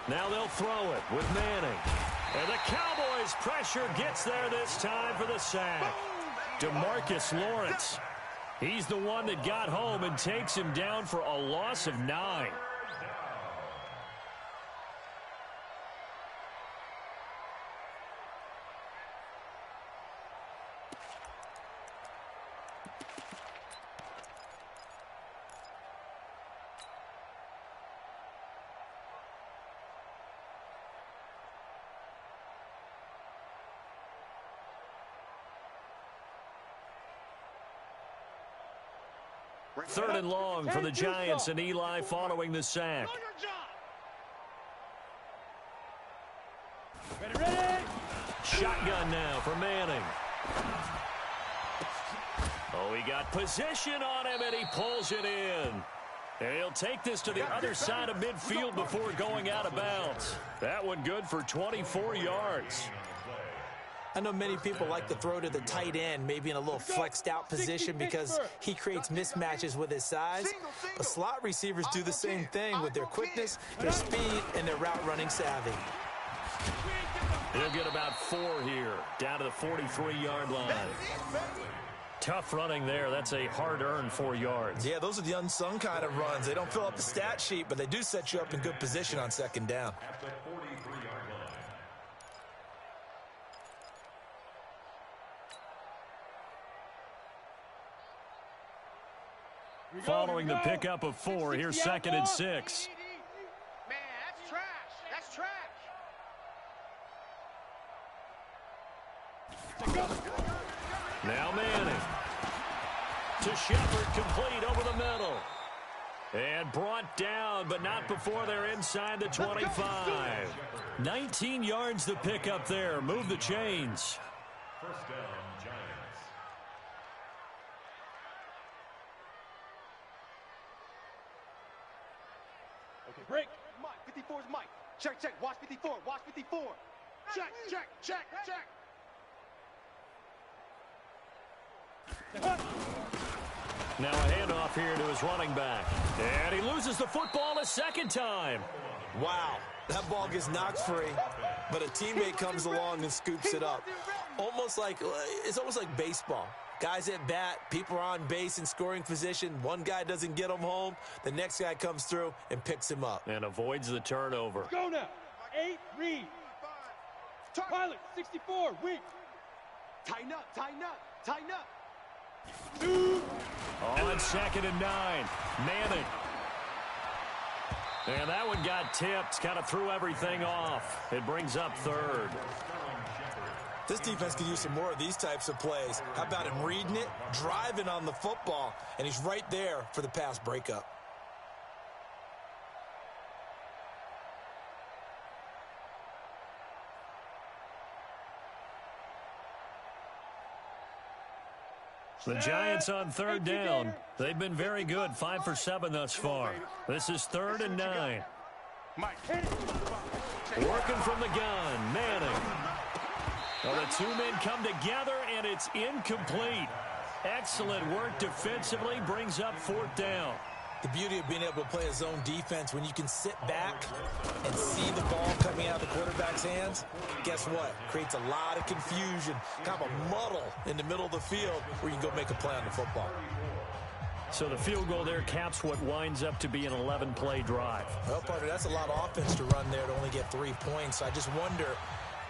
Now they'll throw it with Manning. And the Cowboys' pressure gets there this time for the sack. DeMarcus Lawrence. He's the one that got home and takes him down for a loss of 9. Third and long for the Giants, and Eli following the sack. Ready. Shotgun now for Manning. Oh, he got position on him, and he pulls it in. And he'll take this to the other side of midfield before going out of bounds. That one good for 24 yards. I know many people like to throw to the tight end, maybe in a little flexed out position because he creates mismatches with his size. But slot receivers do the same thing with their quickness, their speed, and their route running savvy. He'll get about 4 here, down to the 43-yard line. Tough running there. That's a hard-earned 4 yards. Yeah, those are the unsung kind of runs. They don't fill up the stat sheet, but they do set you up in good position on 2nd down. At the 43-yard line. Following the pickup of 4, here's 2nd and 6. Man, that's trash. That's trash. Now Manning. To Shepard, complete over the middle. And brought down, but not before they're inside the 25. 19 yards to pick up there. Move the chains. 1st down, Giants. Okay, break. Mike, 54's Mike. Check. Watch 54. Watch 54. Check. Now a handoff here to his running back. And he loses the football a 2nd time. Wow, that ball gets knocked free, but a teammate comes along and scoops it up. It's almost like baseball. Guys at bat, people are on base in scoring position. One guy doesn't get him home. The next guy comes through and picks him up. And avoids the turnover. Go now. 8, read. Pilot, 64, weak. Tighten up. 2. On 2nd and 9. Manning. And that one got tipped. Kind of threw everything off. It brings up 3rd. This defense could use some more of these types of plays. How about him reading it, driving on the football, and he's right there for the pass breakup. The Giants on 3rd down. They've been very good, 5 for 7 thus far. This is 3rd and 9. Working from the gun, Manning. Well, the 2 men come together, and it's incomplete. Excellent work defensively, brings up 4th down. The beauty of being able to play a zone defense when you can sit back and see the ball coming out of the quarterback's hands, guess what? Creates a lot of confusion, kind of a muddle in the middle of the field where you can go make a play on the football. So the field goal there caps what winds up to be an 11-play drive. Well, partner, that's a lot of offense to run there to only get 3 points. I just wonder,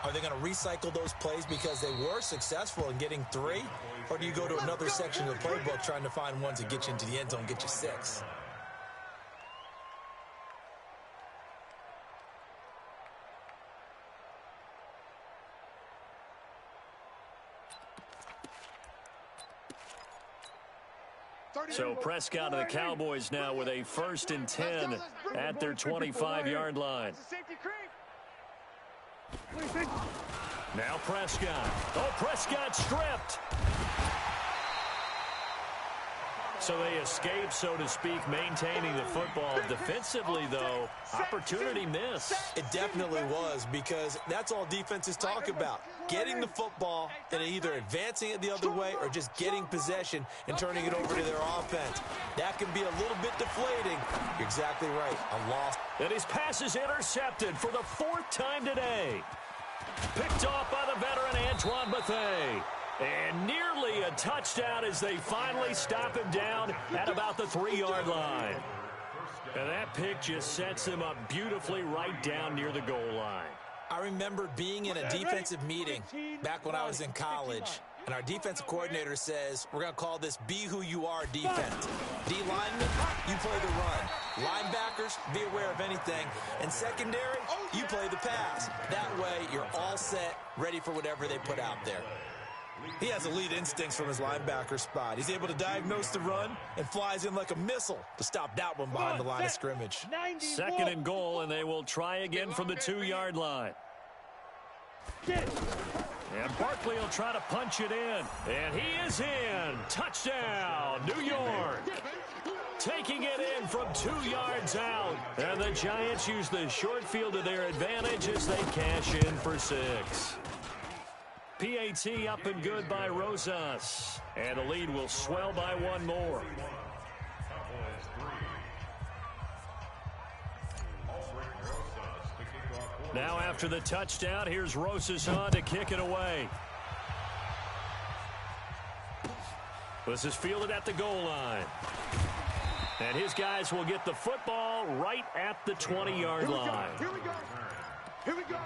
are they going to recycle those plays because they were successful in getting 3? Or do you go to another section of the playbook trying to find ones that get you into the end zone, get you 6? So Prescott and the Cowboys now with a 1st and 10 at their 25-yard line. Now Prescott. Oh, Prescott stripped. So they escape, so to speak, maintaining the football. Defensively, though, opportunity miss. It definitely was, because that's all defenses talk about. Getting the football and either advancing it the other way or just getting possession and turning it over to their offense. That can be a little bit deflating. You're exactly right. A loss. And his pass is intercepted for the 4th time today. Picked off by the veteran Antoine Bethea. And nearly a touchdown as they finally stop him down at about the 3-yard line. And that pick just sets them up beautifully right down near the goal line. I remember being in a defensive meeting back when I was in college, and our defensive coordinator says, we're going to call this Be Who You Are defense. D-linemen, you play the run. Linebackers, be aware of anything. And secondary, you play the pass. That way, you're all set, ready for whatever they put out there. He has elite instincts from his linebacker spot. He's able to diagnose the run and flies in like a missile to stop that one behind the line of scrimmage. 2nd and goal, and they will try again from the 2-yard line. And Barkley will try to punch it in. And he is in. Touchdown, New York. Taking it in from 2 yards out. And the Giants use the short field to their advantage as they cash in for 6. PAT up and good by Rosas. And the lead will swell by 1 more. Now after the touchdown, here's Rosas on to kick it away. This is fielded at the goal line. And his guys will get the football right at the 20-yard line. Here we go. Here we go.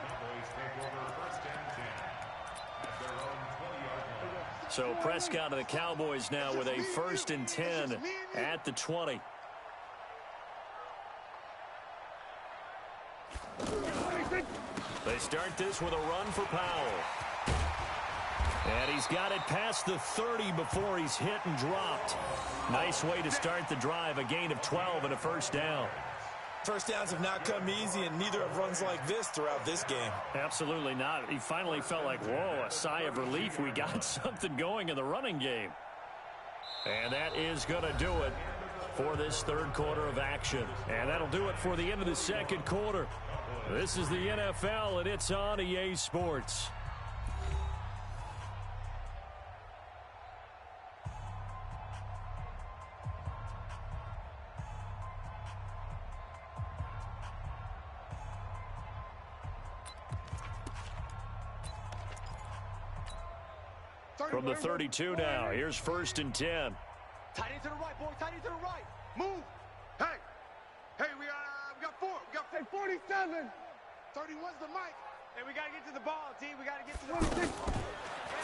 So Prescott and the Cowboys now with a 1st and 10 at the 20. They start this with a run for Powell. And he's got it past the 30 before he's hit and dropped. Nice way to start the drive, a gain of 12 and a 1st down. First downs have not come easy, and neither have runs like this throughout this game. Absolutely not. He finally felt like, whoa, a sigh of relief. We got something going in the running game. And that is going to do it for this 3rd quarter of action. And that'll do it for the end of the 2nd quarter. This is the NFL, and it's on EA Sports. From the 32 now, here's 1st and 10. Tight end to the right, boy. Tight end to the right. Move. Hey. Hey, we got 4. We got 47. 31's the mic. Hey, we got to get to the ball, team. We got to get to the ball.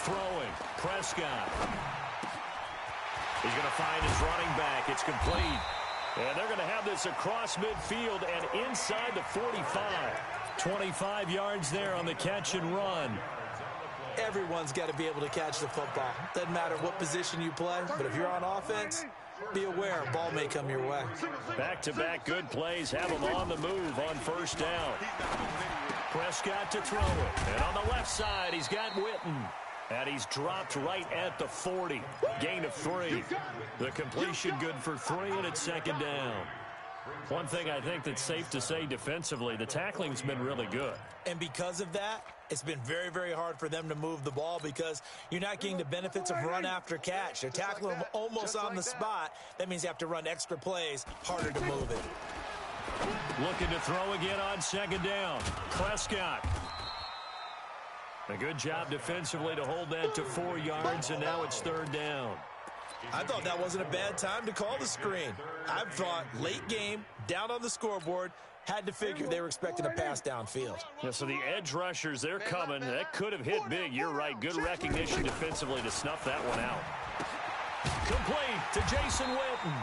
Throwing. Prescott. He's going to find his running back. It's complete. And they're going to have this across midfield and inside the 45. 25 yards there on the catch and run. Everyone's got to be able to catch the football. Doesn't matter what position you play, but if you're on offense, be aware a ball may come your way. Back-to-back good plays have him on the move on 1st down. Prescott to throw it. And on the left side, he's got Witten. And he's dropped right at the 40. Gain of 3. The completion good for 3, and it's 2nd down. One thing I think that's safe to say defensively, the tackling's been really good. And because of that, it's been very, very hard for them to move the ball because you're not getting the benefits of run after catch. They're tackling them almost on the spot. That means you have to run extra plays, harder to move it. Looking to throw again on 2nd down. Prescott. A good job defensively to hold that to 4 yards, and now it's 3rd down. I thought that wasn't a bad time to call the screen. I thought late game, down on the scoreboard, had to figure they were expecting a pass downfield. Yeah, so the edge rushers, they're coming. That could have hit big. You're right. Good recognition defensively to snuff that one out. Complete to Jason Witten.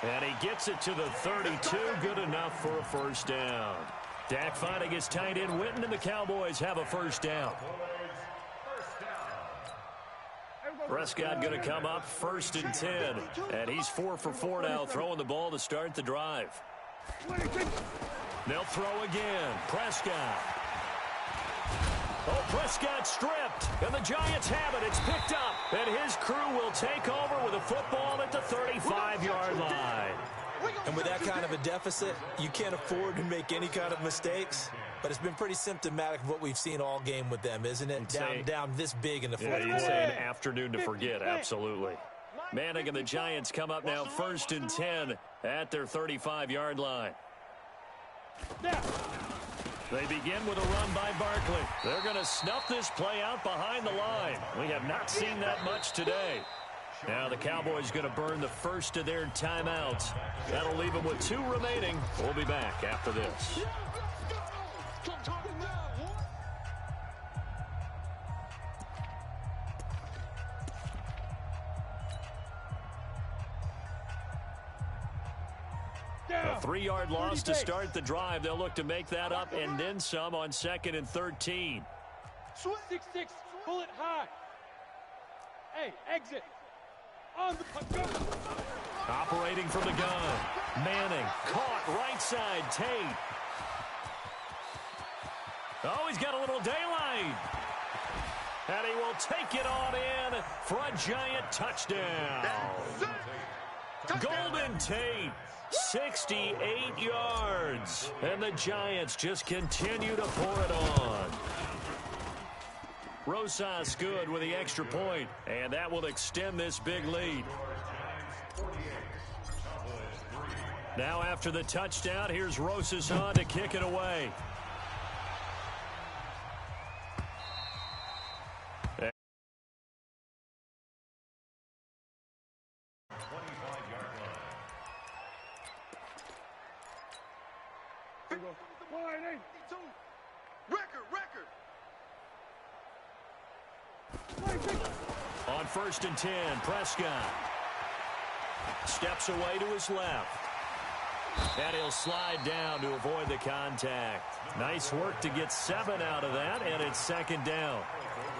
And he gets it to the 32. Good enough for a 1st down. Dak finding his tight end Witten, and the Cowboys have a 1st down. Prescott going to come up 1st and 10. And he's 4 for 4 now, throwing the ball to start the drive. They'll throw again. Prescott. Oh, Prescott stripped. And the Giants have it. It's picked up. And his crew will take over with a football at the 35-yard line. And with that kind of a deficit, you can't afford to make any kind of mistakes. But it's been pretty symptomatic of what we've seen all game with them, isn't it? Down this big in the fourth quarter. You'd say an afternoon to forget, absolutely. Manning and the Giants come up now 1st and 10 at their 35-yard line. They begin with a run by Barkley. They're going to snuff this play out behind the line. We have not seen that much today. Now the Cowboys going to burn the first of their timeouts. That'll leave them with 2 remaining. We'll be back after this. A 3-yard loss to start the drive. They'll look to make that up and then some on 2nd and 13. 6-6, pull it high. Hey, exit. On the go. Operating from the gun. Manning caught right side. Tate. Oh, he's got a little daylight. And he will take it on in for a Giant touchdown. Golden Tate. 68 yards. And the Giants just continue to pour it on. Rosas good with the extra point, and that will extend this big lead. Now after the touchdown, here's Rosas on to kick it away. On 1st and 10, Prescott steps away to his left. And he'll slide down to avoid the contact. Nice work to get 7 out of that, and it's 2nd down.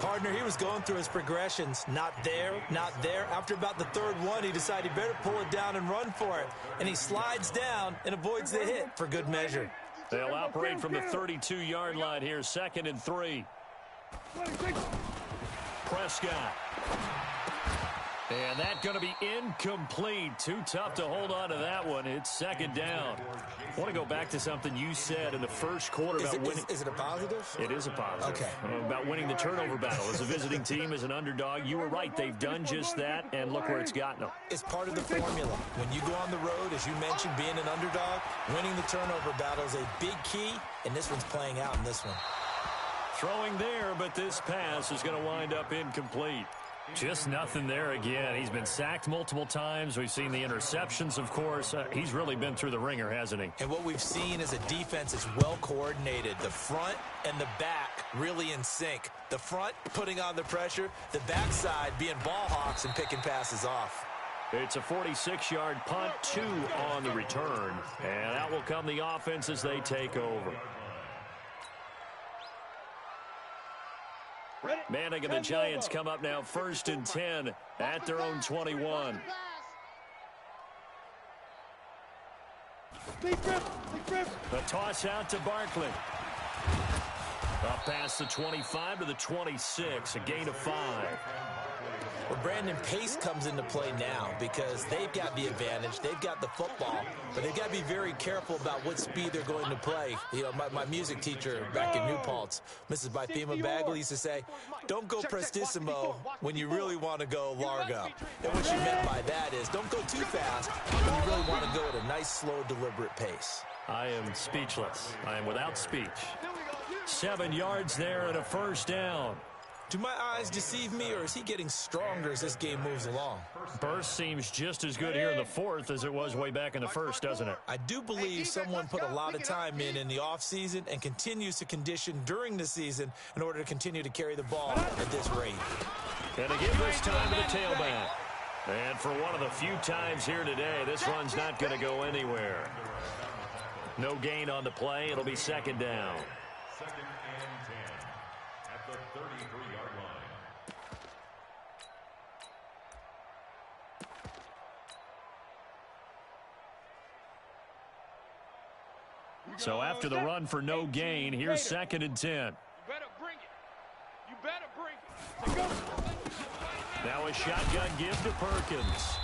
Partner, he was going through his progressions. Not there, not there. After about the 3rd one, he decided he better pull it down and run for it. And he slides down and avoids the hit for good measure. They'll operate from the 32-yard line here, 2nd and 3. Prescott. And that's going to be incomplete. Too tough to hold on to that one. It's 2nd down. I want to go back to something you said in the first quarter about winning. Is it a positive? It is a positive. Okay. About winning the turnover battle. As a visiting team, as an underdog, you were right. They've done just that, and look where it's gotten them. It's part of the formula. When you go on the road, as you mentioned, being an underdog, winning the turnover battle is a big key, and this one's playing out in this one. Throwing there, but this pass is going to wind up incomplete. Just nothing there again. He's been sacked multiple times. We've seen the interceptions, of course. He's really been through the ringer, hasn't he? And what we've seen is a defense that's well coordinated. The front and the back really in sync. The front putting on the pressure, the backside being ball hawks and picking passes off. It's a 46-yard punt, 2 on the return. And out will come the offense as they take over. Manning and the Giants come up now 1st and 10 at their own 21. A toss out to Barkley. Up past the 25 to the 26, a gain of 5. Well, Brandon, pace comes into play now because they've got the advantage. They've got the football, but they've got to be very careful about what speed they're going to play. You know, my music teacher back in New Paltz, Mrs. Bythema Bagley, used to say, don't go prestissimo when you really want to go largo. And what she meant by that is don't go too fast when you really want to go at a nice, slow, deliberate pace. I am speechless. I am without speech. 7 yards there and a 1st down. Do my eyes deceive me, or is he getting stronger as this game moves along? Burst seems just as good here in the 4th as it was way back in the 1st, doesn't it? I do believe someone put a lot of time in the offseason and continues to condition during the season in order to continue to carry the ball at this rate. And to give this time to the tailback. And for one of the few times here today, this run's not going to go anywhere. No gain on the play. It'll be 2nd down. 2nd and 10 at the 33-yard line. So after the run for no gain, here's 2nd and 10. You better bring it. You better bring it. So go. Now a shotgun give to Perkins.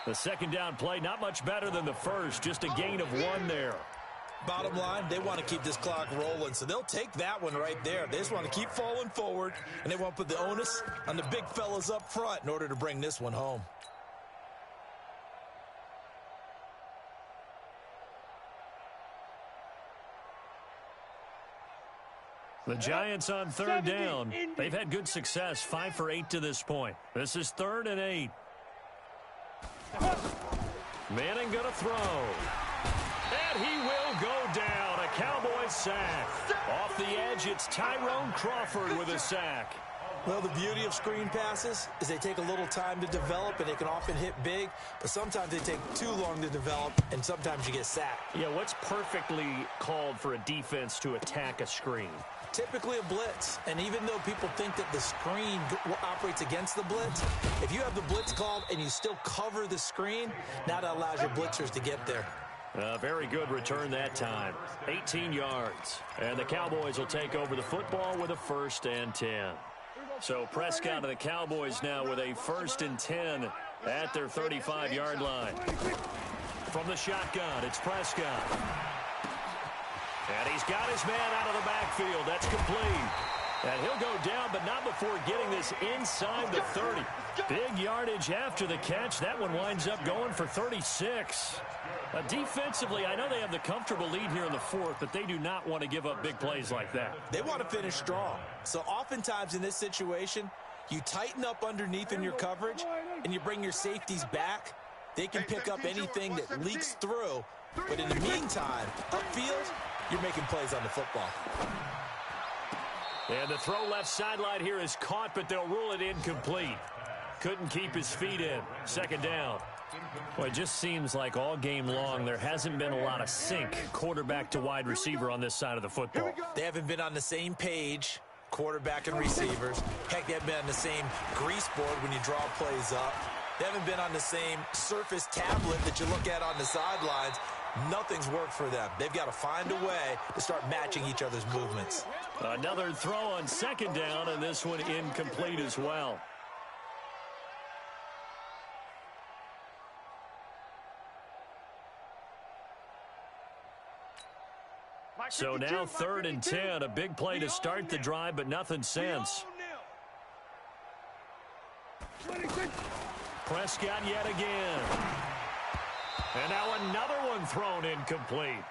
The 2nd down play, not much better than the first, just a gain of 1 there. Bottom line, they want to keep this clock rolling, so they'll take that one right there. They just want to keep falling forward, and they want to put the onus on the big fellas up front in order to bring this one home. The Giants on 3rd down. They've had good success, 5 for 8 to this point. This is 3rd and 8. Manning going to throw. And he will go down. A Cowboys sack. Off the edge, it's Tyrone Crawford with a sack. Well, the beauty of screen passes is they take a little time to develop, and they can often hit big, but sometimes they take too long to develop, and sometimes you get sacked. Yeah, what's perfectly called for a defense to attack a screen? Typically a blitz, and even though people think that the screen operates against the blitz, if you have the blitz called and you still cover the screen, now that allows your blitzers to get there. Very good return that time. 18 yards. And the Cowboys will take over the football with a 1st and 10. So Prescott and the Cowboys now with a 1st and 10 at their 35-yard line. From the shotgun, it's Prescott. And he's got his man out of the backfield. That's complete. And he'll go down, but not before getting this inside the 30. Big yardage after the catch. That one winds up going for 36. Defensively, I know they have the comfortable lead here in the 4th, but they do not want to give up big plays like that. They want to finish strong. So oftentimes in this situation, you tighten up underneath in your coverage, and you bring your safeties back. They can pick up anything that leaks through. But in the meantime, upfield, you're making plays on the football. And the throw left sideline here is caught, but they'll rule it incomplete. Couldn't keep his feet in. 2nd down. Well, it just seems like all game long there hasn't been a lot of sync quarterback to wide receiver on this side of the football. They haven't been on the same page, quarterback and receivers. Heck, they haven't been on the same grease board when you draw plays up. They haven't been on the same surface tablet that you look at on the sidelines. Nothing's worked for them. They've got to find a way to start matching each other's movements. Another throw on 2nd down, and this one incomplete as well. So now 3rd and 10, a big play to start the drive, but nothing since. Prescott yet again. And now another one thrown incomplete.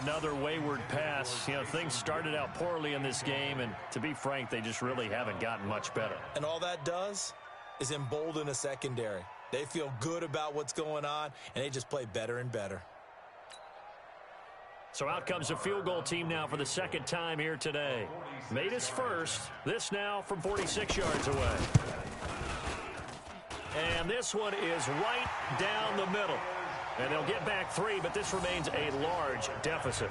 Another wayward pass. You know, things started out poorly in this game, and to be frank, they just really haven't gotten much better. And all that does is embolden a secondary. They feel good about what's going on, and they just play better and better. So out comes a field goal team now for the 2nd time here today. Made his first. This now from 46 yards away. And this one is right down the middle. And they'll get back 3, but this remains a large deficit.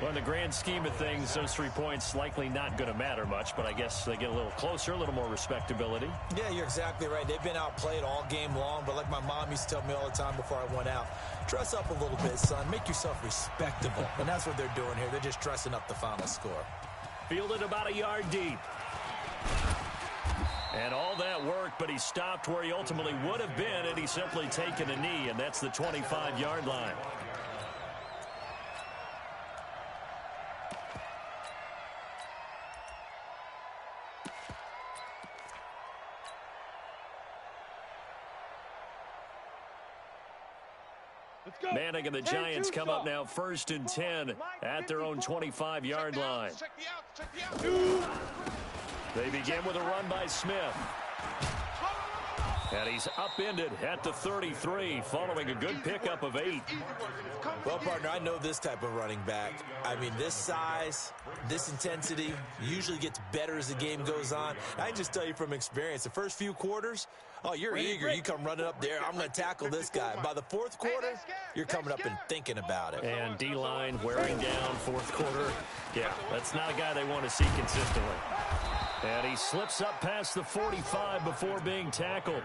Well, in the grand scheme of things, those 3 points likely not going to matter much, but I guess they get a little closer, a little more respectability. Yeah, you're exactly right. They've been outplayed all game long, but like my mom used to tell me all the time before I went out, dress up a little bit, son. Make yourself respectable. And that's what they're doing here. They're just dressing up the final score. Fielded about a yard deep. And all that work, but he stopped where he ultimately would have been had he simply taken a knee, and that's the 25-yard line. Manning and the Giants come up now 1st and 10 at their own 25-yard line. They begin with a run by Smith. And he's upended at the 33 following a good pickup of 8. Well, partner, I know this type of running back. I mean, this size, this intensity usually gets better as the game goes on. I can just tell you from experience, the first few quarters, oh, you're eager. You come running up there. I'm going to tackle this guy. By the 4th quarter, you're coming up and thinking about it. And D-line wearing down 4th quarter. Yeah, that's not a guy they want to see consistently. And he slips up past the 45 before being tackled.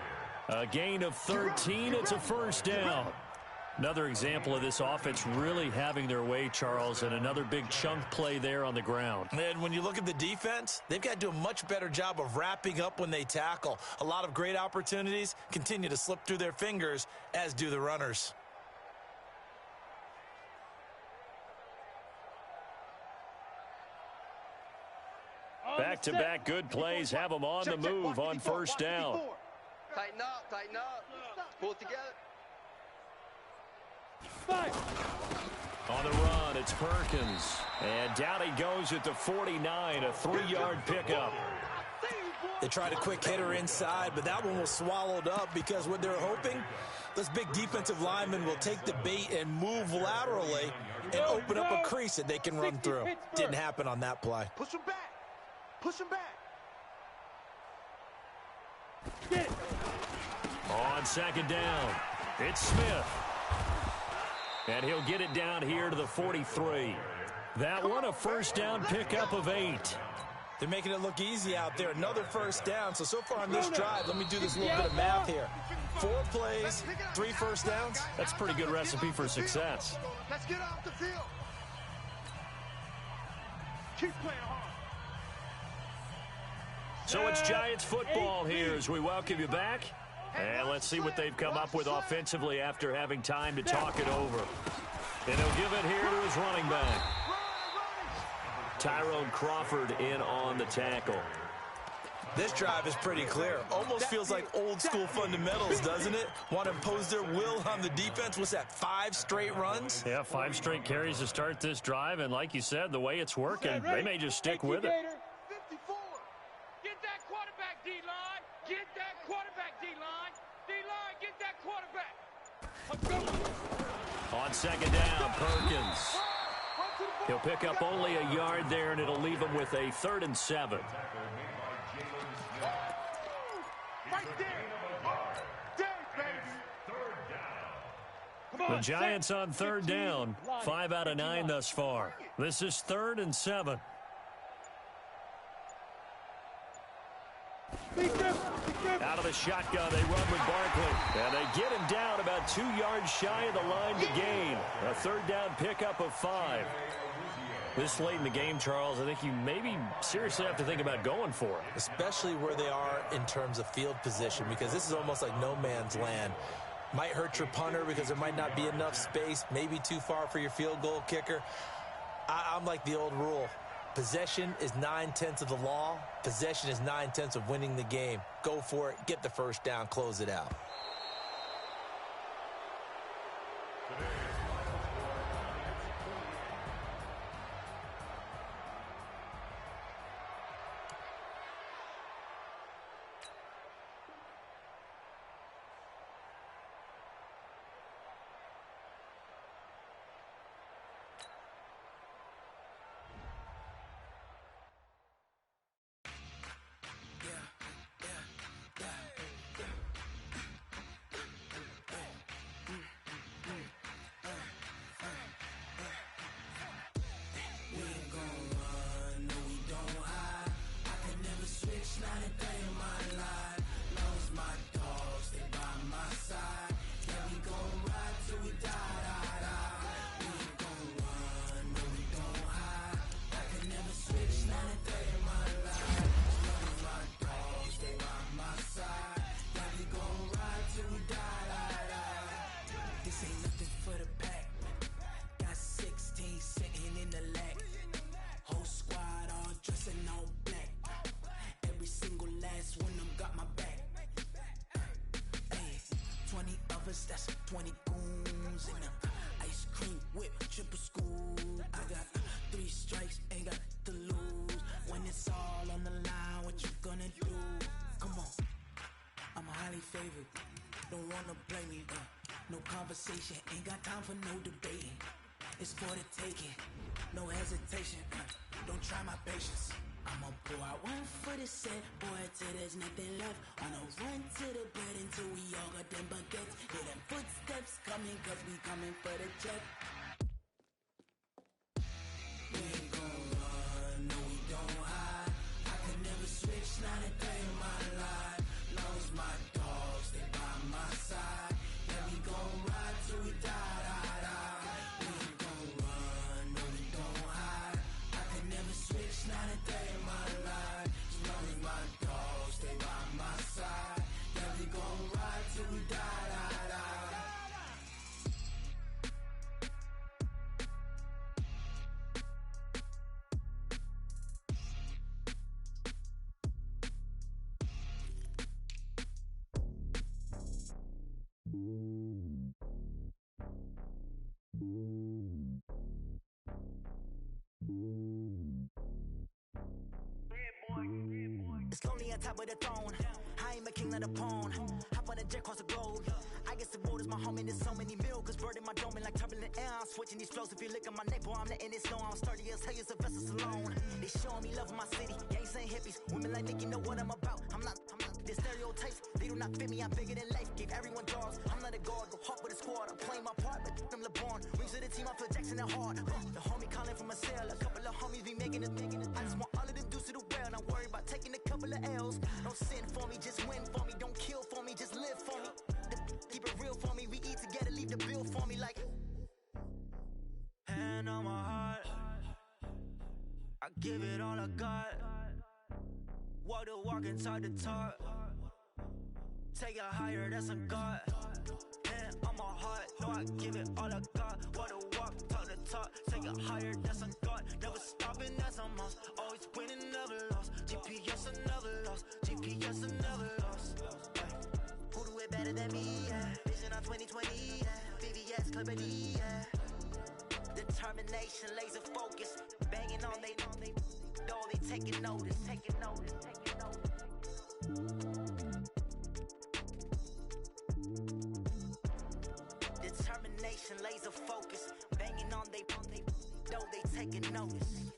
A gain of 13. It's a 1st down. Another example of this offense really having their way, Charles, and another big chunk play there on the ground. And when you look at the defense, they've got to do a much better job of wrapping up when they tackle. A lot of great opportunities continue to slip through their fingers, as do the runners. Back-to-back good plays have them on the move on first down. Tighten up. Pull it together. On the run, it's Perkins. And down he goes at the 49, a 3-yard pickup. They tried a quick hitter inside, but that one was swallowed up because what they're hoping, this big defensive lineman will take the bait and move laterally and open up a crease that they can run through. Didn't happen on that play. Push him back. Push him back. Get it. On second down, it's Smith. And he'll get it down here to the 43. That one a first down pickup of 8. They're making it look easy out there. Another first down. So far on this drive, let me do this little bit of math here. 4 plays, 3 first downs. That's a pretty good recipe for success. Let's get off the field. Keep playing hard. So it's Giants football here as we welcome you back. And let's see what they've come up with offensively after having time to talk it over. And he'll give it here to his running back. Tyrone Crawford in on the tackle. This drive is pretty clear. Almost feels like old school fundamentals, doesn't it? Want to impose their will on the defense. What's that, 5 straight runs? Yeah, 5 straight carries to start this drive. And like you said, the way it's working, they may just stick with it. 54. Get that quarterback, D-line. Get that quarterback, D-line. D-line, get that quarterback. On second down, Perkins. He'll pick up only a yard there, and it'll leave him with a 3rd and 7. Right there. The Giants on 3rd down, 5 out of 9 thus far. This is 3rd and 7. Out of the shotgun, they run with Barkley. And they get him down about 2 yards shy of the line to gain. A 3rd down pickup of 5. This late in the game, Charles, I think you maybe seriously have to think about going for it. Especially where they are in terms of field position, because this is almost like no man's land. Might hurt your punter because there might not be enough space, maybe too far for your field goal kicker. I'm like the old rule. Possession is 9/10 of the law. Possession is 9/10 of winning the game. Go for it. Get the first down. Close it out. That's 20 goons and ice cream whip, triple scoop. I got 3 strikes, ain't got to lose. When it's all on the line, what you gonna do? Come on, I'm highly favored. Don't wanna play me, no conversation, ain't got time for no debating. It's for the taking, no hesitation. Don't try my patience. I'ma pour out 1 for the set, boy, till there's nothing left. On a run to the bed until we all got them baguettes. Hear them footsteps coming, cause we coming for the check. We ain't gon' run, no we don't hide. I could never switch, not a day in my life. Long as my dogs, they by my side. Yeah, we gon' ride till we die. It's lonely on top of the throne. I ain't a king of the pawn. Hop on a jet across the globe. I guess the world is my home and there's so many miracles burning my dome and like turbulent air. I'm switching these flows. If you look at my neck, boy, I'm letting it snow. I'm sturdy as hell, as a vessel alone. They showing me love in my city. Gangs ain't hippies. Women like Nicki know what I'm about. I'm not the stereotypes. They do not fit me. I'm bigger than life. Gave everyone jaws. I'm not a guard. Go hard with a squad. I'm playing my part, but I'm LeBron. Rings to the team. I feel Jackson and hard. The homie calling from a cell. A couple of homies be making it. I just want all of them dudes to the well. Not worry about taking a couple of L's. Don't sin for me, just win for me. Don't kill for me, just live for me. Keep it real for me. We eat together, leave the bill for me like. Hand on my heart, I give it all I got. Walk the walk and talk the talk. Take it higher, that's a God. Hand on my heart, no, I give it all I got. Walk the walk, talk the talk. Take it higher, that's a God. Never stopping, that's a must. Always winning, never lost. GPS, I never lost. GPS, I never lost. Who do it better than me? Yeah. Vision on 2020. Yeah. VVS, Clippity. Yeah. Determination, laser focus. Banging on they door, they taking notice. Taking notice. Taking notice. Determination, laser focus. Banging on they door, they taking notice.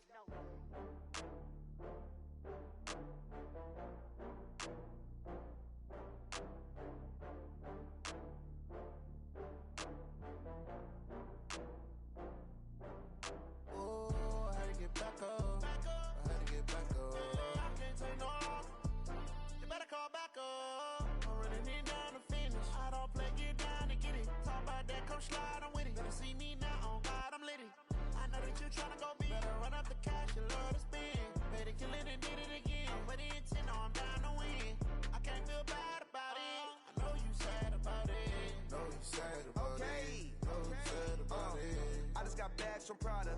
From Prada,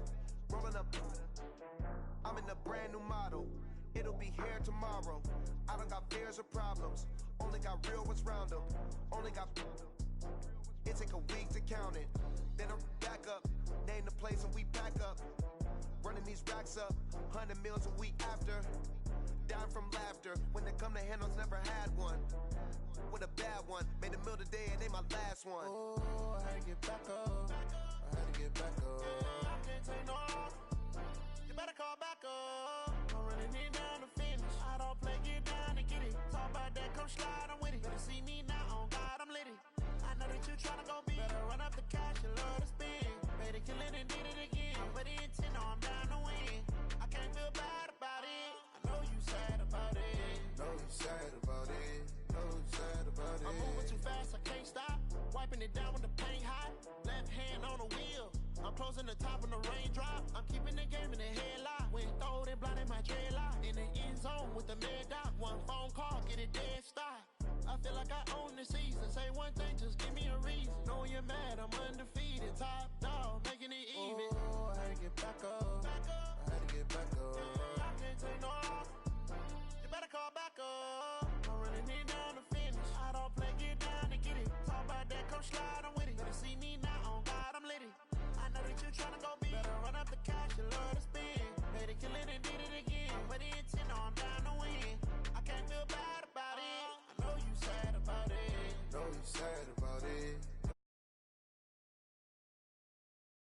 rolling up. I'm in a brand new model. It'll be here tomorrow. I don't got fears or problems. Only got real ones round them. Only got. It take a week to count it. Then I'm back up. Name the place and we back up. Running these racks up. 100 meals a week after. Dying from laughter. When they come to handles, never had one. With a bad one. Made a meal today and they my last one. Oh, I had to get back up. I had to get back up. I can't take no loss. You better call back up. I'm running it down to finish. I don't play, get down and get it. Talk about that, come slide, I'm with it. Better see me now, on God, I'm lit it. I know that you tryna go big. Better run up the cash, you love to spend. Better kill it and did it again. I'm with the intent, no, I'm down to win. I can't feel bad about it. I know you sad about it. Know you sad about it. Know you sad about it. I'm moving too fast, I can't stop. Wiping it down with the paint hot. Left hand on the wheel. I'm closing the top on the raindrop. I'm keeping the game in the headlock. When throwed and blinded my dreadlock. In the end zone with the mad dot. One phone call, get it dead stop. I feel like I own the season. Say one thing, just give me a reason. Knowing you're mad, I'm undefeated. Top dog, making it even. Oh, I had to get back up. I had to get back up. I can't take no loss. You better call back up. I'm running it down to finish. I don't play, get down and get it. Talk about that, come slide, I'm with it. Better see me now, on God, I'm lit it. I know that you tryna go